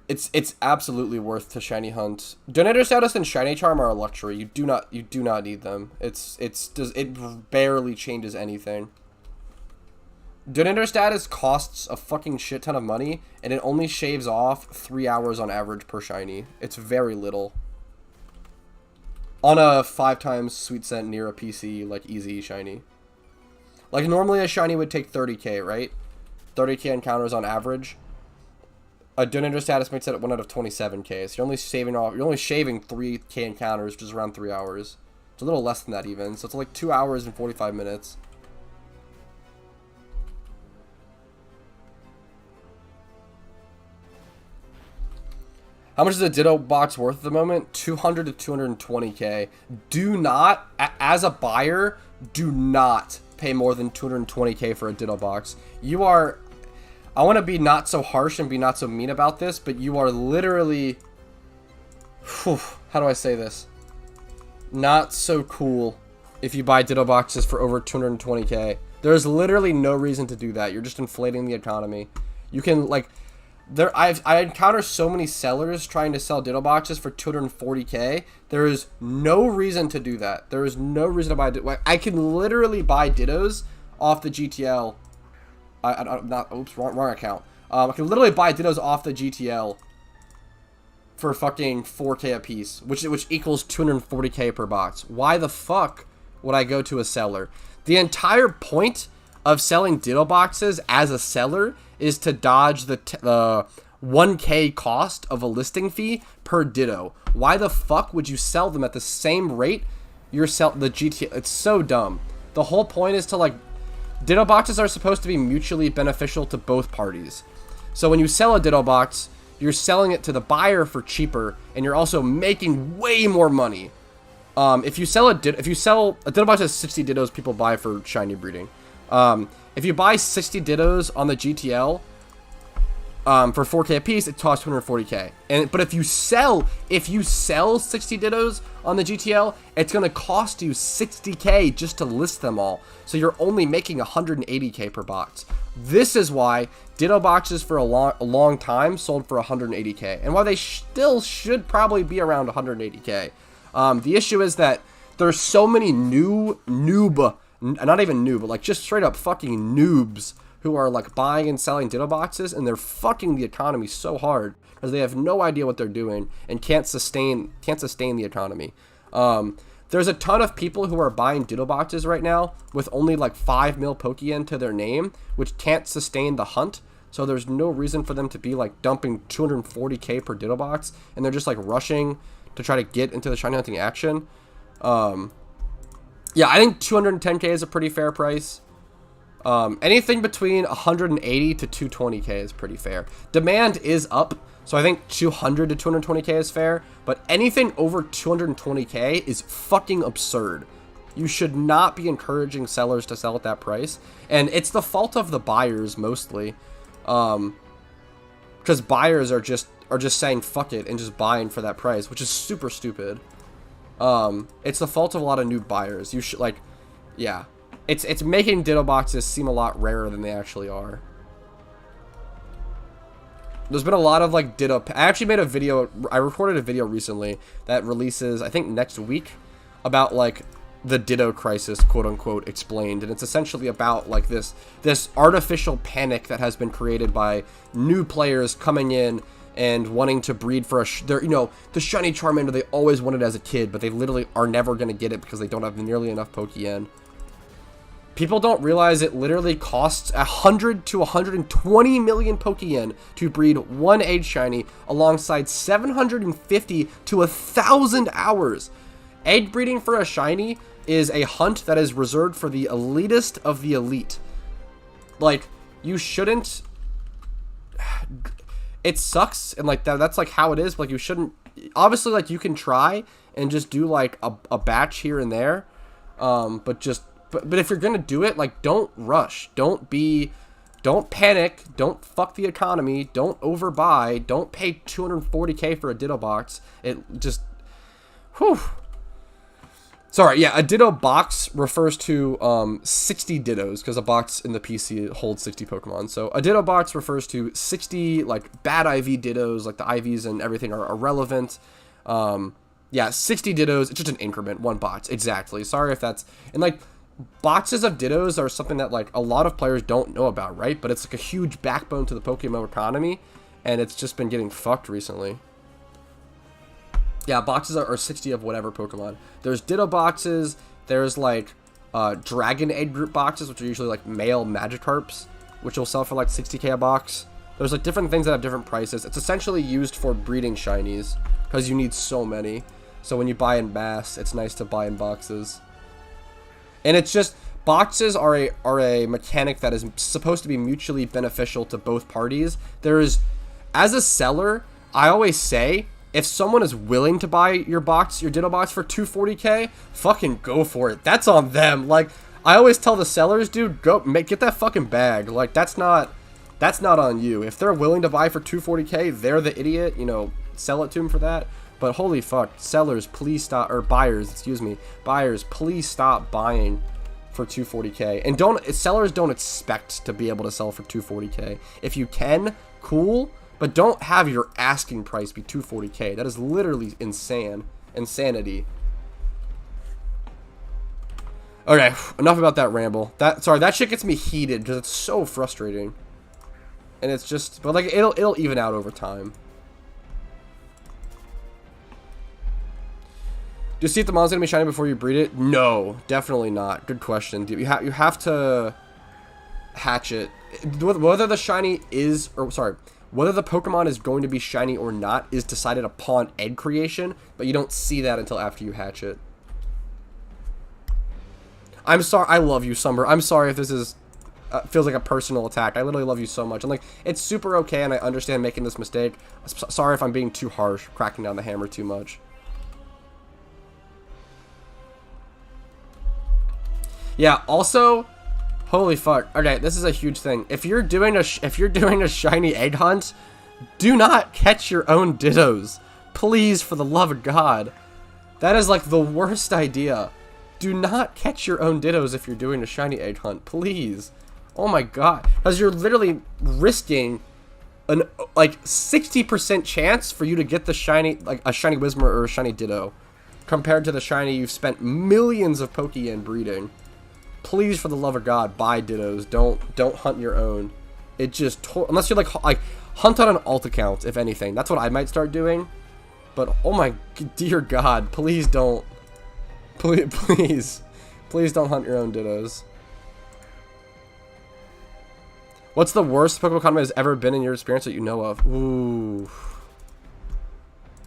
It's absolutely worth to shiny hunt. Donator status and shiny charm are a luxury. You do not need them. It barely changes anything. Donator status costs a fucking shit ton of money, and it only shaves off 3 hours on average per shiny. It's very little. On a 5 times sweet scent near a PC, like, easy shiny. Like, normally a shiny would take 30k, right? 30k encounters on average. A donator status makes it 1 out of 27k, so you're only shaving 3k encounters, which is around 3 hours. It's a little less than that even, so it's like 2 hours and 45 minutes. How much is a Ditto box worth at the moment? 200 to 220k. Do not, as a buyer, do not pay more than 220k for a Ditto box. You are, I want to be not so harsh and be not so mean about this, but you are literally, how do I say this? Not so cool if you buy Ditto boxes for over 220k. There's literally no reason to do that. You're just inflating the economy. You can, like, I encounter so many sellers trying to sell Ditto boxes for 240k. There is no reason to do that. There is no reason to buy Ditto. I can literally buy Dittos off the GTL. Wrong account. I can literally buy Dittos off the GTL for fucking 4k a piece, which equals 240k per box. Why the fuck would I go to a seller? The entire point of selling Ditto boxes as a seller is to dodge the 1k cost of a listing fee per Ditto. Why the fuck would you sell them at the same rate you're the GTL? It's so dumb. The whole point is to, like, Ditto boxes are supposed to be mutually beneficial to both parties. So when you sell a Ditto box, you're selling it to the buyer for cheaper, and you're also making way more money. If you sell a Ditto box has 60 Dittos people buy for shiny breeding. If you buy 60 Dittos on the GTL for 4k a piece, it costs 240k. But if you sell 60 Dittos on the GTL, it's gonna cost you 60k just to list them all. So you're only making 180k per box. This is why Ditto boxes for a long time sold for 180k, and why they still should probably be around 180k. The issue is that there's so many not even noob, but like just straight up fucking noobs who are like buying and selling Ditto boxes, and they're fucking the economy so hard because they have no idea what they're doing and can't sustain the economy. There's a ton of people who are buying Ditto boxes right now with only like 5 mil Pokeyen to their name, which can't sustain the hunt. So there's no reason for them to be like dumping 240k per Ditto box, and they're just like rushing to try to get into the shiny hunting action. Yeah, I think 210k is a pretty fair price. Anything between 180 to 220k is pretty fair. Demand is up, so I think 200 to 220k is fair, but anything over 220k is fucking absurd. You should not be encouraging sellers to sell at that price, and it's the fault of the buyers mostly, because buyers are just saying fuck it and just buying for that price, which is super stupid. It's the fault of a lot of new buyers. You should, like, yeah, it's making Ditto boxes seem a lot rarer than they actually are. There's been a lot of like Ditto. I actually made a video. I recorded a video recently that releases, I think, next week, about like the Ditto crisis, quote unquote, explained, and it's essentially about like this artificial panic that has been created by new players coming in and wanting to breed for the shiny Charmander they always wanted as a kid, but they literally are never going to get it because they don't have nearly enough Pokeyen. People don't realize it literally costs 100 to 120 million Pokeyen to breed one Age Shiny, alongside 750 to 1,000 hours. Egg breeding for a shiny is a hunt that is reserved for the elitist of the elite. Like, you shouldn't... It sucks, and like that's like how it is, but like you shouldn't... Obviously, like, you can try and just do like a batch here and there, but if you're gonna do it, like, don't rush, don't panic, don't fuck the economy, don't overbuy, don't pay 240k for a Ditto box. It just, whew. Sorry, yeah, a Ditto box refers to 60 Dittos, because a box in the PC holds 60 Pokemon. So a Ditto box refers to 60 like bad IV Dittos, like the IVs and everything are irrelevant. Yeah, 60 Dittos. It's just an increment, one box, exactly. Sorry if that's, and like, boxes of Dittos are something that like a lot of players don't know about, right? But it's like a huge backbone to the Pokemon economy, and it's just been getting fucked recently. Yeah, boxes are 60 of whatever Pokemon. There's Ditto boxes. There's like Dragon Egg Group boxes, which are usually like male Magikarps, which will sell for like 60k a box. There's like different things that have different prices. It's essentially used for breeding shinies because you need so many. So when you buy in mass, it's nice to buy in boxes. And it's just, boxes are a mechanic that is supposed to be mutually beneficial to both parties. As a seller, I always say, if someone is willing to buy your Ditto box for 240k, fucking go for it. That's on them. Like, I always tell the sellers, dude, get that fucking bag. Like, that's not on you. If they're willing to buy for 240k, they're the idiot, sell it to them for that. But holy fuck, sellers, please stop, or buyers, excuse me, buyers, please stop buying for 240k. And sellers don't expect to be able to sell for 240k. If you can, cool, But don't have your asking price be 240k. That is literally insanity. Okay, enough about that ramble. That shit gets me heated because it's so frustrating. And it's just, but like it'll even out over time. Do you see if the mon's gonna be shiny before you breed it? No, definitely not. Good question. You have to hatch it. Whether the shiny is, or sorry, whether the Pokemon is going to be shiny or not is decided upon egg creation, but you don't see that until after you hatch it. I'm sorry. I love you, Summer. I'm sorry if this is feels like a personal attack. I literally love you so much. And like, it's super okay, and I understand making this mistake. Sorry if I'm being too harsh, cracking down the hammer too much. Yeah. Also, holy fuck. Okay, this is a huge thing. If you're doing a shiny egg hunt, do not catch your own Dittos. Please, for the love of God. That is like the worst idea. Do not catch your own Dittos if you're doing a shiny egg hunt. Please. Oh my God. Because you're literally risking an like 60% chance for you to get the shiny, like a shiny Whismur or a shiny Ditto, compared to the shiny you've spent millions of Pokeyen breeding. Please, for the love of God, buy Dittos. Don't hunt your own. It just unless you're like hunt on an alt account, if anything. That's what I might start doing. But oh my dear God, please don't. Please don't hunt your own Dittos. What's the worst Pokemon economy has ever been in your experience that you know of? Ooh,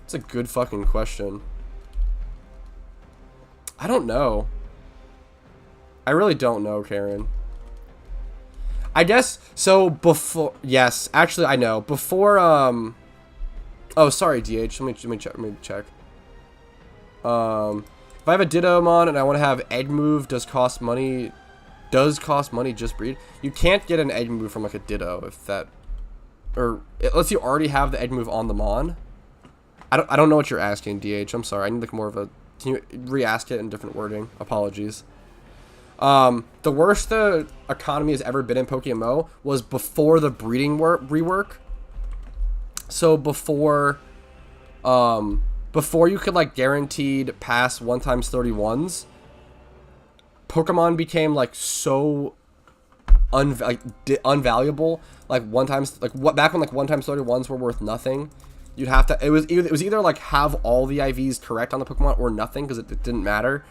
that's a good fucking question. I don't know. I really don't know, Karen. I guess so. Before, yes, actually, I know. Before, oh, sorry, DH. Let me check. If I have a Dittomon and I want to have egg move, does cost money just breed? You can't get an egg move from like a Ditto if that, or unless you already have the egg move on the Mon. I don't know what you're asking, DH. I'm sorry. I need like more of a. Can you re-ask it in different wording? Apologies. The worst the economy has ever been in PokeMMO was before the breeding rework. So before you could like guaranteed pass 1x31s, Pokemon became like so unvaluable. Like back when like 1x31s were worth nothing. You'd have to. It was either like have all the IVs correct on the Pokemon or nothing because it didn't matter.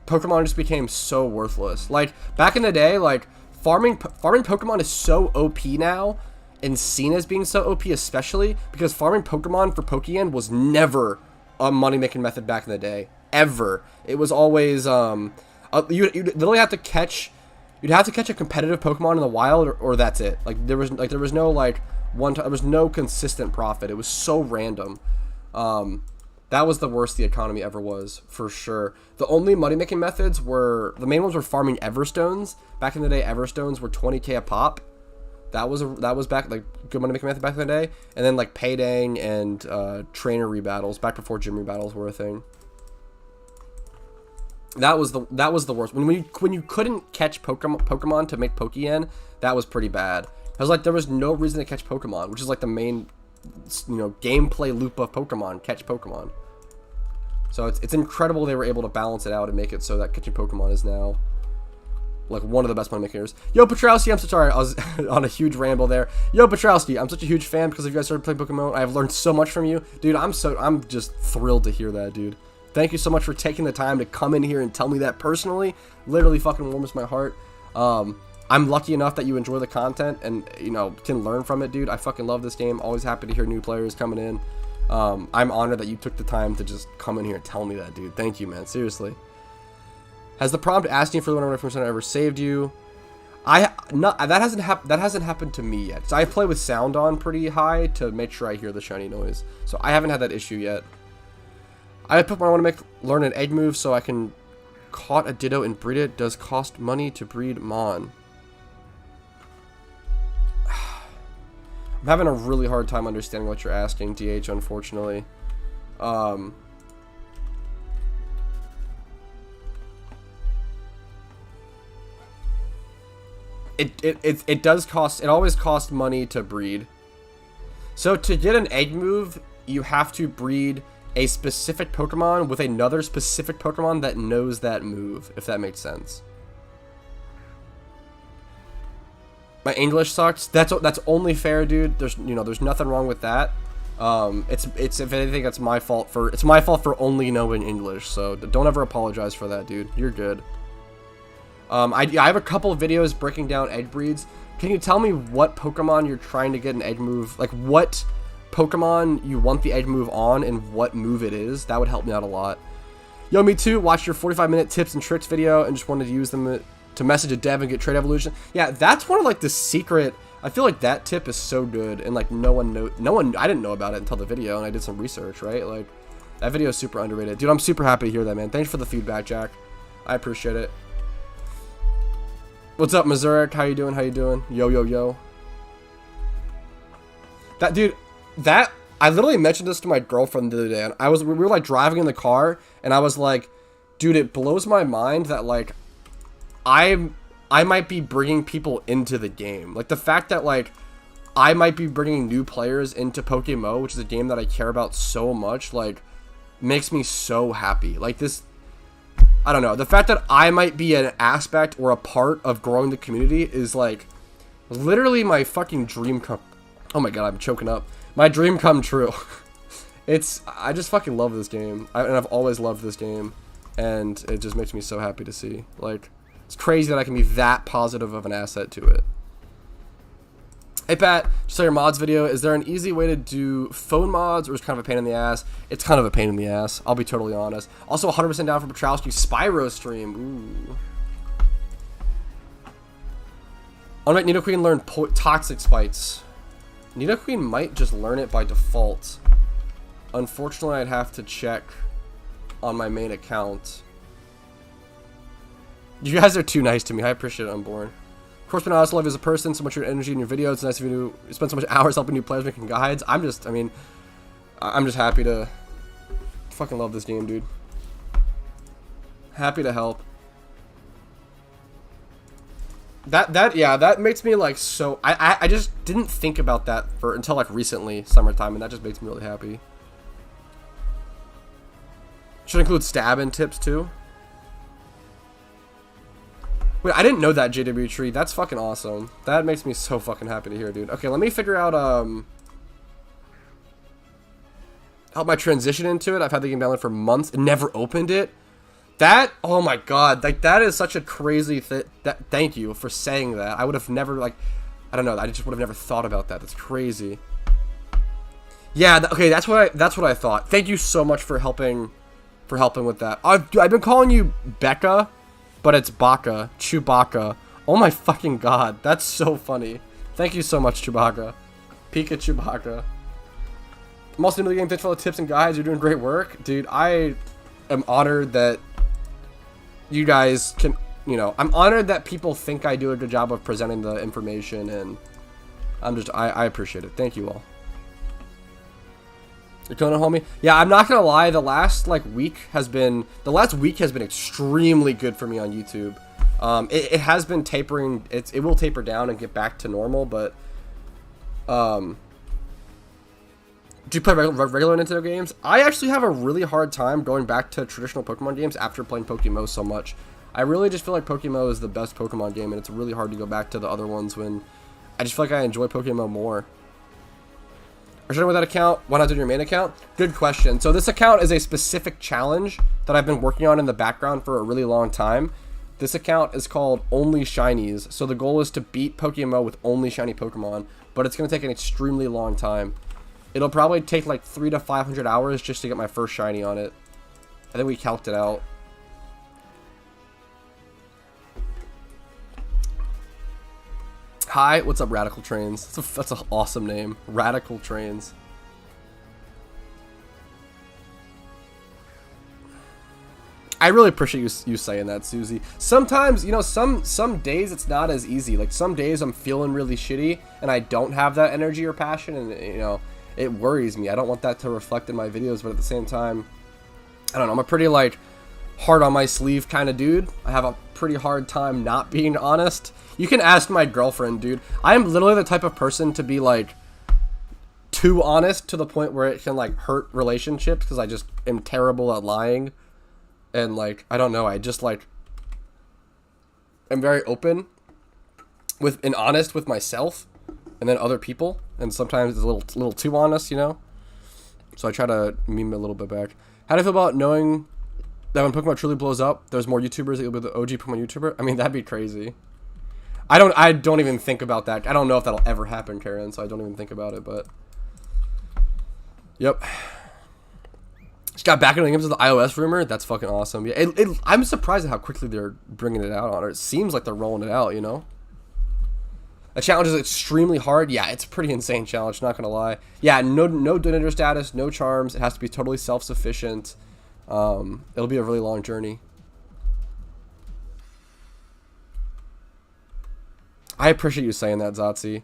Pokemon just became so worthless. Like back in the day, like farming Pokemon is so OP now, and seen as being so OP, especially because farming Pokemon for Pokeyen was never a money-making method back in the day. Ever. It was always you'd literally have to catch. You'd have to catch a competitive Pokemon in the wild, or that's it. Like there was no consistent profit. It was so random. That was the worst the economy ever was, for sure. The only money-making methods were, the main ones were farming Everstones. Back in the day, Everstones were 20k a pop. That was back, like, good money-making method back in the day. And then, like, Paydang and trainer rebattles, back before gym rebattles were a thing. That was the worst. When you couldn't catch Pokemon to make Pokeyen, that was pretty bad. I was like, there was no reason to catch Pokemon, which is like the main, gameplay loop of Pokemon, catch Pokemon. So it's incredible they were able to balance it out and make it so that catching Pokemon is now like one of the best money makers. Yo, Petrowski, I'm so sorry. I was on a huge ramble there. Yo, Petrowski, I'm such a huge fan because if you guys started playing Pokemon, I've learned so much from you. Dude, I'm just thrilled to hear that, dude. Thank you so much for taking the time to come in here and tell me that personally. Literally fucking warms my heart. I'm lucky enough that you enjoy the content and, can learn from it, dude. I fucking love this game. Always happy to hear new players coming in. I'm honored that you took the time to just come in here and tell me that, dude. Thank you, man. Seriously. Has the prompt asking you for the 100% ever saved you? That hasn't happened to me yet. So I play with sound on pretty high to make sure I hear the shiny noise. So I haven't had that issue yet. I want to learn an egg move so I can caught a Ditto and breed it. Does cost money to breed Mon? I'm having a really hard time understanding what you're asking, DH, unfortunately. it does cost, it always costs money to breed. So to get an egg move, you have to breed a specific Pokemon with another specific Pokemon that knows that move, if that makes sense. My English sucks. That's only fair, dude. There's nothing wrong with that. It's if anything, it's my fault for only knowing English. So don't ever apologize for that, dude. You're good. I have a couple of videos breaking down egg breeds. Can you tell me what Pokemon you're trying to get an egg move? Like what Pokemon you want the egg move on and what move it is? That would help me out a lot. Yo, me too. Watched your 45-minute tips and tricks video and just wanted to use them to message a dev and get trade evolution. Yeah, that's one of like the secret. I feel like that tip is so good and like no one, I didn't know about it until the video and I did some research, right? Like that video is super underrated. Dude, I'm super happy to hear that, man. Thanks for the feedback, Jack. I appreciate it. What's up, Missouri? How you doing? How you doing? Yo, yo, yo. That dude, I literally mentioned this to my girlfriend the other day, and we were like driving in the car, and I was like, dude, it blows my mind that like I might be bringing people into the game. Like the fact that like I might be bringing new players into PokeMMO, which is a game that I care about so much, like makes me so happy. Like this, I don't know. The fact that I might be an aspect or a part of growing the community is like literally my fucking dream come. Oh my god, I'm choking up. My dream come true. I just fucking love this game. And I've always loved this game. And it just makes me so happy to see. Like, it's crazy that I can be that positive of an asset to it. Hey Pat, just saw your mods video. Is there an easy way to do phone mods, or is it kind of a pain in the ass? It's kind of a pain in the ass. I'll be totally honest. Also 100% down for Petrowski's Spyro stream. Ooh. I'll make Nidoqueen learn toxic spites. Nidoqueen might just learn it by default. Unfortunately, I'd have to check on my main account. You guys are too nice to me. I appreciate it, Unborn. Of course, but I also love you as a person. So much of your energy in your videos. It's nice of you to spend so much hours helping new players making guides. I'm just happy to fucking love this game, dude. Happy to help. That makes me like so. I just didn't think about that until like recently, summertime, and that just makes me really happy. Should include stab-in tips too. Wait, I didn't know that, JW Tree. That's fucking awesome. That makes me so fucking happy to hear, dude. Okay, let me figure out, help my transition into it. I've had the game downloaded for months and never opened it. That, oh my god, like, that is such a crazy thing. Thank you for saying that. I would have never, like, I don't know, I just would have never thought about that. That's crazy. Yeah, okay, that's what I thought. Thank you so much for helping with that. I've been calling you Becca, but it's Baka. Chewbacca. Oh my fucking god. That's so funny. Thank you so much, Chewbacca. Pikachu Chewbacca. I'm also new to the game. Thanks for all the tips and guides. You're doing great work. Dude, I am honored that you guys can, you know, I'm honored that people think I do a good job of presenting the information, and I appreciate it. Thank you all. You're killing it, homie. Yeah, I'm not gonna lie. The last week has been extremely good for me on YouTube. It has been tapering. It will taper down and get back to normal. But do you play regular Nintendo games? I actually have a really hard time going back to traditional Pokemon games after playing PokeMMO so much. I really just feel like PokeMMO is the best Pokemon game, and it's really hard to go back to the other ones when I just feel like I enjoy PokeMMO more. Or should I with that account? Why not do your main account? Good question. So this account is a specific challenge that I've been working on in the background for a really long time. This account is called Only Shinies. So the goal is to beat PokeMMO with only shiny Pokemon, but it's going to take an extremely long time. It'll probably take like 300 to 500 hours just to get my first shiny on it. I think we calced it out. Hi, what's up, Radical Trains? That's an awesome name. Radical Trains. I really appreciate you saying that, Susie. Sometimes, you know, some days it's not as easy. Like, some days I'm feeling really shitty and I don't have that energy or passion, and, you know, it worries me. I don't want that to reflect in my videos, but at the same time, I don't know, I'm a pretty, like, hard on my sleeve kind of dude. I have a pretty hard time not being honest. You can ask my girlfriend, dude. I am literally the type of person to be like too honest to the point where it can like hurt relationships because I just am terrible at lying. And like, I don't know, I just like am very open with and honest with myself and then other people, and sometimes it's a little too honest, you know. So I try to meme a little bit back. How do you feel about knowing that when Pokemon truly blows up, there's more YouTubers that you'll be the OG Pokemon YouTuber? I mean, that'd be crazy. I don't even think about that. I don't know if that'll ever happen, Karen, so I don't even think about it, but yep. Just got back into the games of the iOS rumor. That's fucking awesome. Yeah, I'm surprised at how quickly they're bringing it out on it. It seems like they're rolling it out, you know? The challenge is extremely hard. Yeah, it's a pretty insane challenge, not gonna lie. Yeah, no donator status, no charms. It has to be totally self-sufficient. It'll be a really long journey. I appreciate you saying that, Zotzi.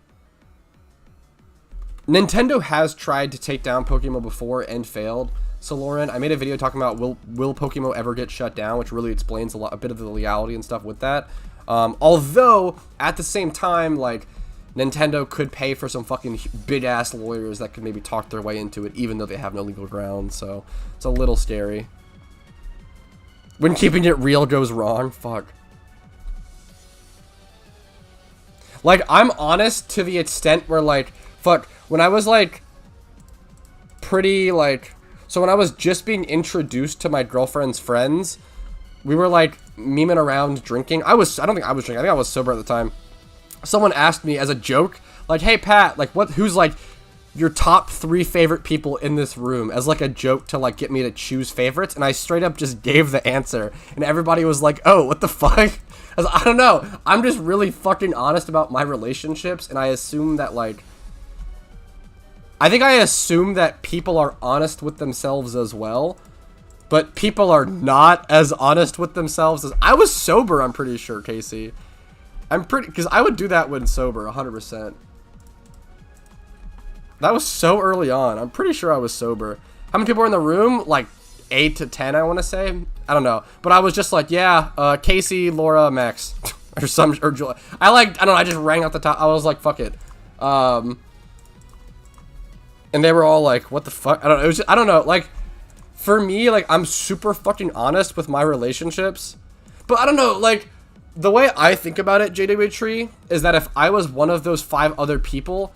Nintendo has tried to take down PokeMMO before and failed. So Lauren, I made a video talking about will PokeMMO ever get shut down, which really explains a bit of the legality and stuff with that. Although at the same time, like, Nintendo could pay for some fucking big ass lawyers that could maybe talk their way into it, even though they have no legal ground. So it's a little scary. When keeping it real goes wrong, fuck. Like, I'm honest to the extent where, like, fuck, when I was like pretty like, so when I was just being introduced to my girlfriend's friends, we were like memeing around drinking. I don't think I was drinking. I think I was sober at the time. Someone asked me as a joke, like, "Hey Pat, like who's like your top 3 favorite people in this room?" as like a joke to like get me to choose favorites, and I straight up just gave the answer, and everybody was like, "Oh, what the fuck?" I was like, I don't know. I'm just really fucking honest about my relationships, and I assume that like I assume that people are honest with themselves as well. But people are not as honest with themselves as... I was sober, I'm pretty sure, Casey. Because I would do that when sober, 100%. That was so early on. I'm pretty sure I was sober. How many people were in the room? Like 8 to 10, I want to say. I don't know. But I was just like, yeah, Casey, Laura, Max. or Joy. I don't know, I just rang out the top. I was like, fuck it. And they were all like, what the fuck? I don't know. It was just, I don't know, like... For me, like, I'm super fucking honest with my relationships. But I don't know, like, the way I think about it, JW Tree, is that if I was one of those 5 other people,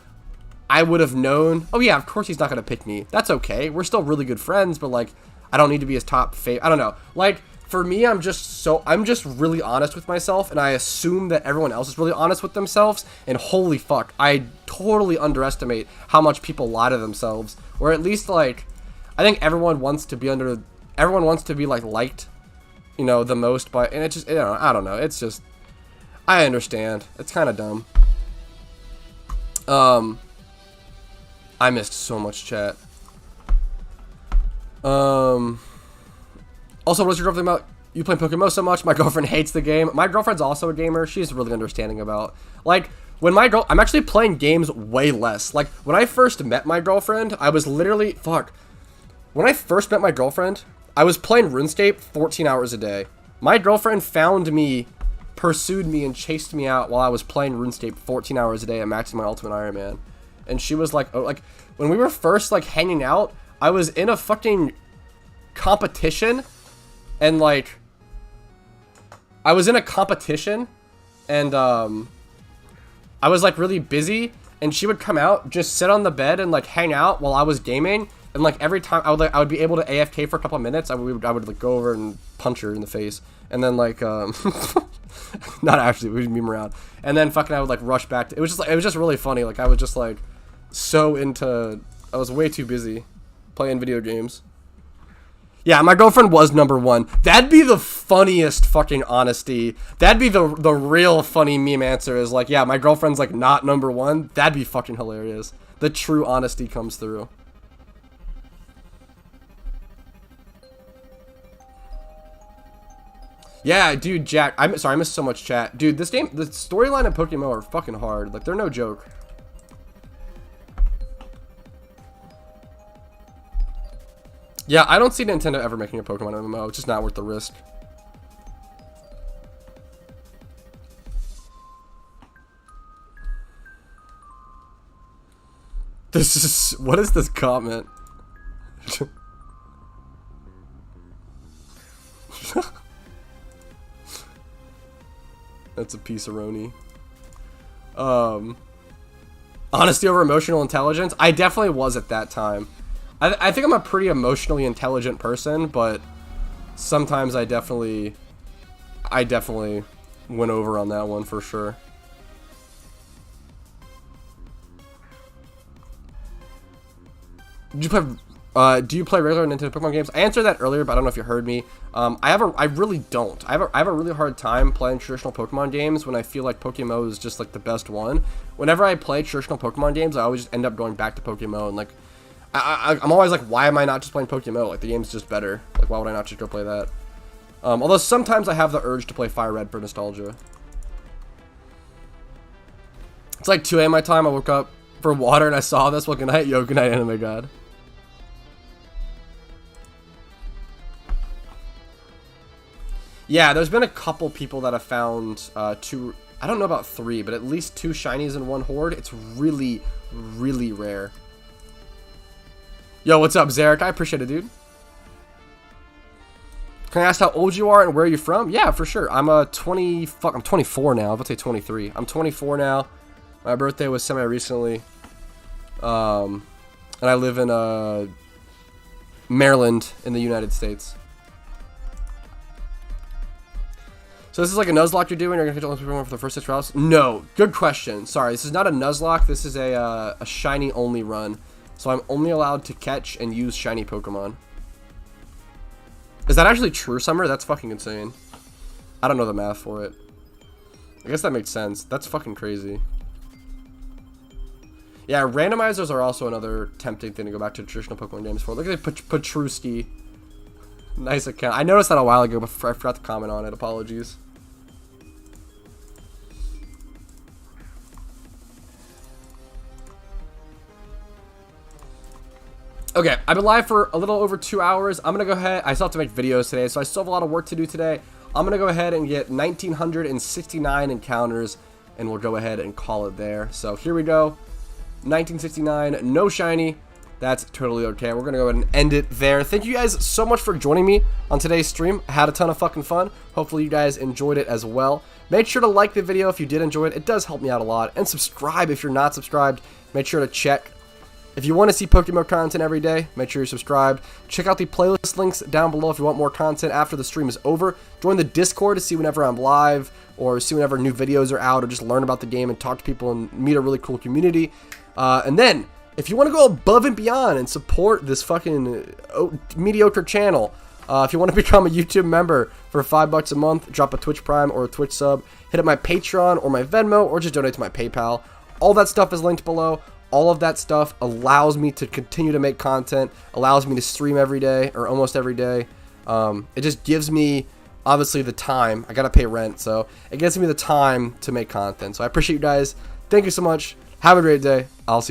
I would have known, oh yeah, of course he's not going to pick me. That's okay. We're still really good friends, but, like, I don't need to be his top favorite. I don't know. Like, for me, I'm just really honest with myself, and I assume that everyone else is really honest with themselves, and holy fuck, I totally underestimate how much people lie to themselves, or at least, like... I think everyone wants to be like liked, you know, the most, but, and it just, I don't know, it's just, I understand, it's kind of dumb. I missed so much chat. Also, what's your girlfriend about you playing PokeMMO so much? My girlfriend hates the game. My girlfriend's also a gamer. She's really understanding about, like, when I'm actually playing games way less. Like, when I first met my girlfriend, I was literally, when I first met my girlfriend, I was playing RuneScape 14 hours a day. My girlfriend found me, pursued me, and chased me out while I was playing RuneScape 14 hours a day at maxing my Ultimate Iron Man. And she was like, oh, like, when we were first, like, hanging out, I was in a fucking competition, and, like, I was in a competition, and, I was, like, really busy, and she would come out, just sit on the bed and, like, hang out while I was gaming. And like every time I would be able to AFK for a couple of minutes, I would like go over and punch her in the face, and then like not actually, we'd meme around, and then fucking I would like rush back to, it was just really funny. Like I was just like so into, I was way too busy playing video games. Yeah, my girlfriend was #1. That'd be the funniest fucking honesty. That'd be the real funny meme answer is like, yeah, my girlfriend's like not #1. That'd be fucking hilarious. The true honesty comes through. Yeah, dude, Jack, I'm sorry, I missed so much chat. Dude, this game, the storyline of PokeMMO are fucking hard. Like, they're no joke. Yeah, I don't see Nintendo ever making a Pokemon MMO. It's just not worth the risk. This is... What is this comment? That's a piece of roni. Honesty over emotional intelligence? I definitely was at that time. I think I'm a pretty emotionally intelligent person, but sometimes I definitely went over on that one for sure. Do you play regular Nintendo Pokemon games? I answered that earlier, but I don't know if you heard me. I really don't. I have a really hard time playing traditional Pokemon games when I feel like PokeMMO is just like the best one. Whenever I play traditional Pokemon games, I always just end up going back to PokeMMO, and like I'm always like, why am I not just playing PokeMMO? Like the game's just better. Like why would I not just go play that? Although sometimes I have the urge to play Fire Red for nostalgia. It's like 2 a.m. my time. I woke up for water and I saw this. Well, good night, yo. Good night, anime god. Yeah, there's been a couple people that have found two, I don't know about 3, but at least 2 shinies in one horde. It's really, really rare. Yo, what's up, Zarek? I appreciate it, dude. Can I ask how old you are and where you're from? Yeah, for sure. I'm I'm 24 now. I was about to say 23. I'm 24 now. My birthday was semi-recently. And I live in Maryland in the United States. So this is like a Nuzlocke you're doing? You're going to catch all those Pokemon for the first 6 routes? No. Good question. Sorry, this is not a Nuzlocke. This is a shiny only run. So I'm only allowed to catch and use shiny Pokemon. Is that actually true, Summer? That's fucking insane. I don't know the math for it. I guess that makes sense. That's fucking crazy. Yeah, randomizers are also another tempting thing to go back to traditional Pokemon games for. Look at Petruski. Nice account. I noticed that a while ago, but I forgot to comment on it. Apologies. Okay, I've been live for a little over 2 hours. I'm going to go ahead. I still have to make videos today, so I still have a lot of work to do today. I'm going to go ahead and get 1,969 encounters, and we'll go ahead and call it there. So here we go. 1969, no shiny. That's totally okay. We're going to go ahead and end it there. Thank you guys so much for joining me on today's stream. I had a ton of fucking fun. Hopefully you guys enjoyed it as well. Make sure to like the video if you did enjoy it. It does help me out a lot. And subscribe if you're not subscribed. Make sure to check. If you want to see PokeMMO content every day, make sure you're subscribed. Check out the playlist links down below if you want more content after the stream is over. Join the Discord to see whenever I'm live or see whenever new videos are out or just learn about the game and talk to people and meet a really cool community. And then, if you want to go above and beyond and support this fucking mediocre channel, if you want to become a YouTube member for $5 a month, drop a Twitch Prime or a Twitch sub, hit up my Patreon or my Venmo, or just donate to my PayPal. All that stuff is linked below. All of that stuff allows me to continue to make content, allows me to stream every day or almost every day. It just gives me, obviously, the time. I gotta pay rent, so it gives me the time to make content. So I appreciate you guys. Thank you so much. Have a great day. I'll see you.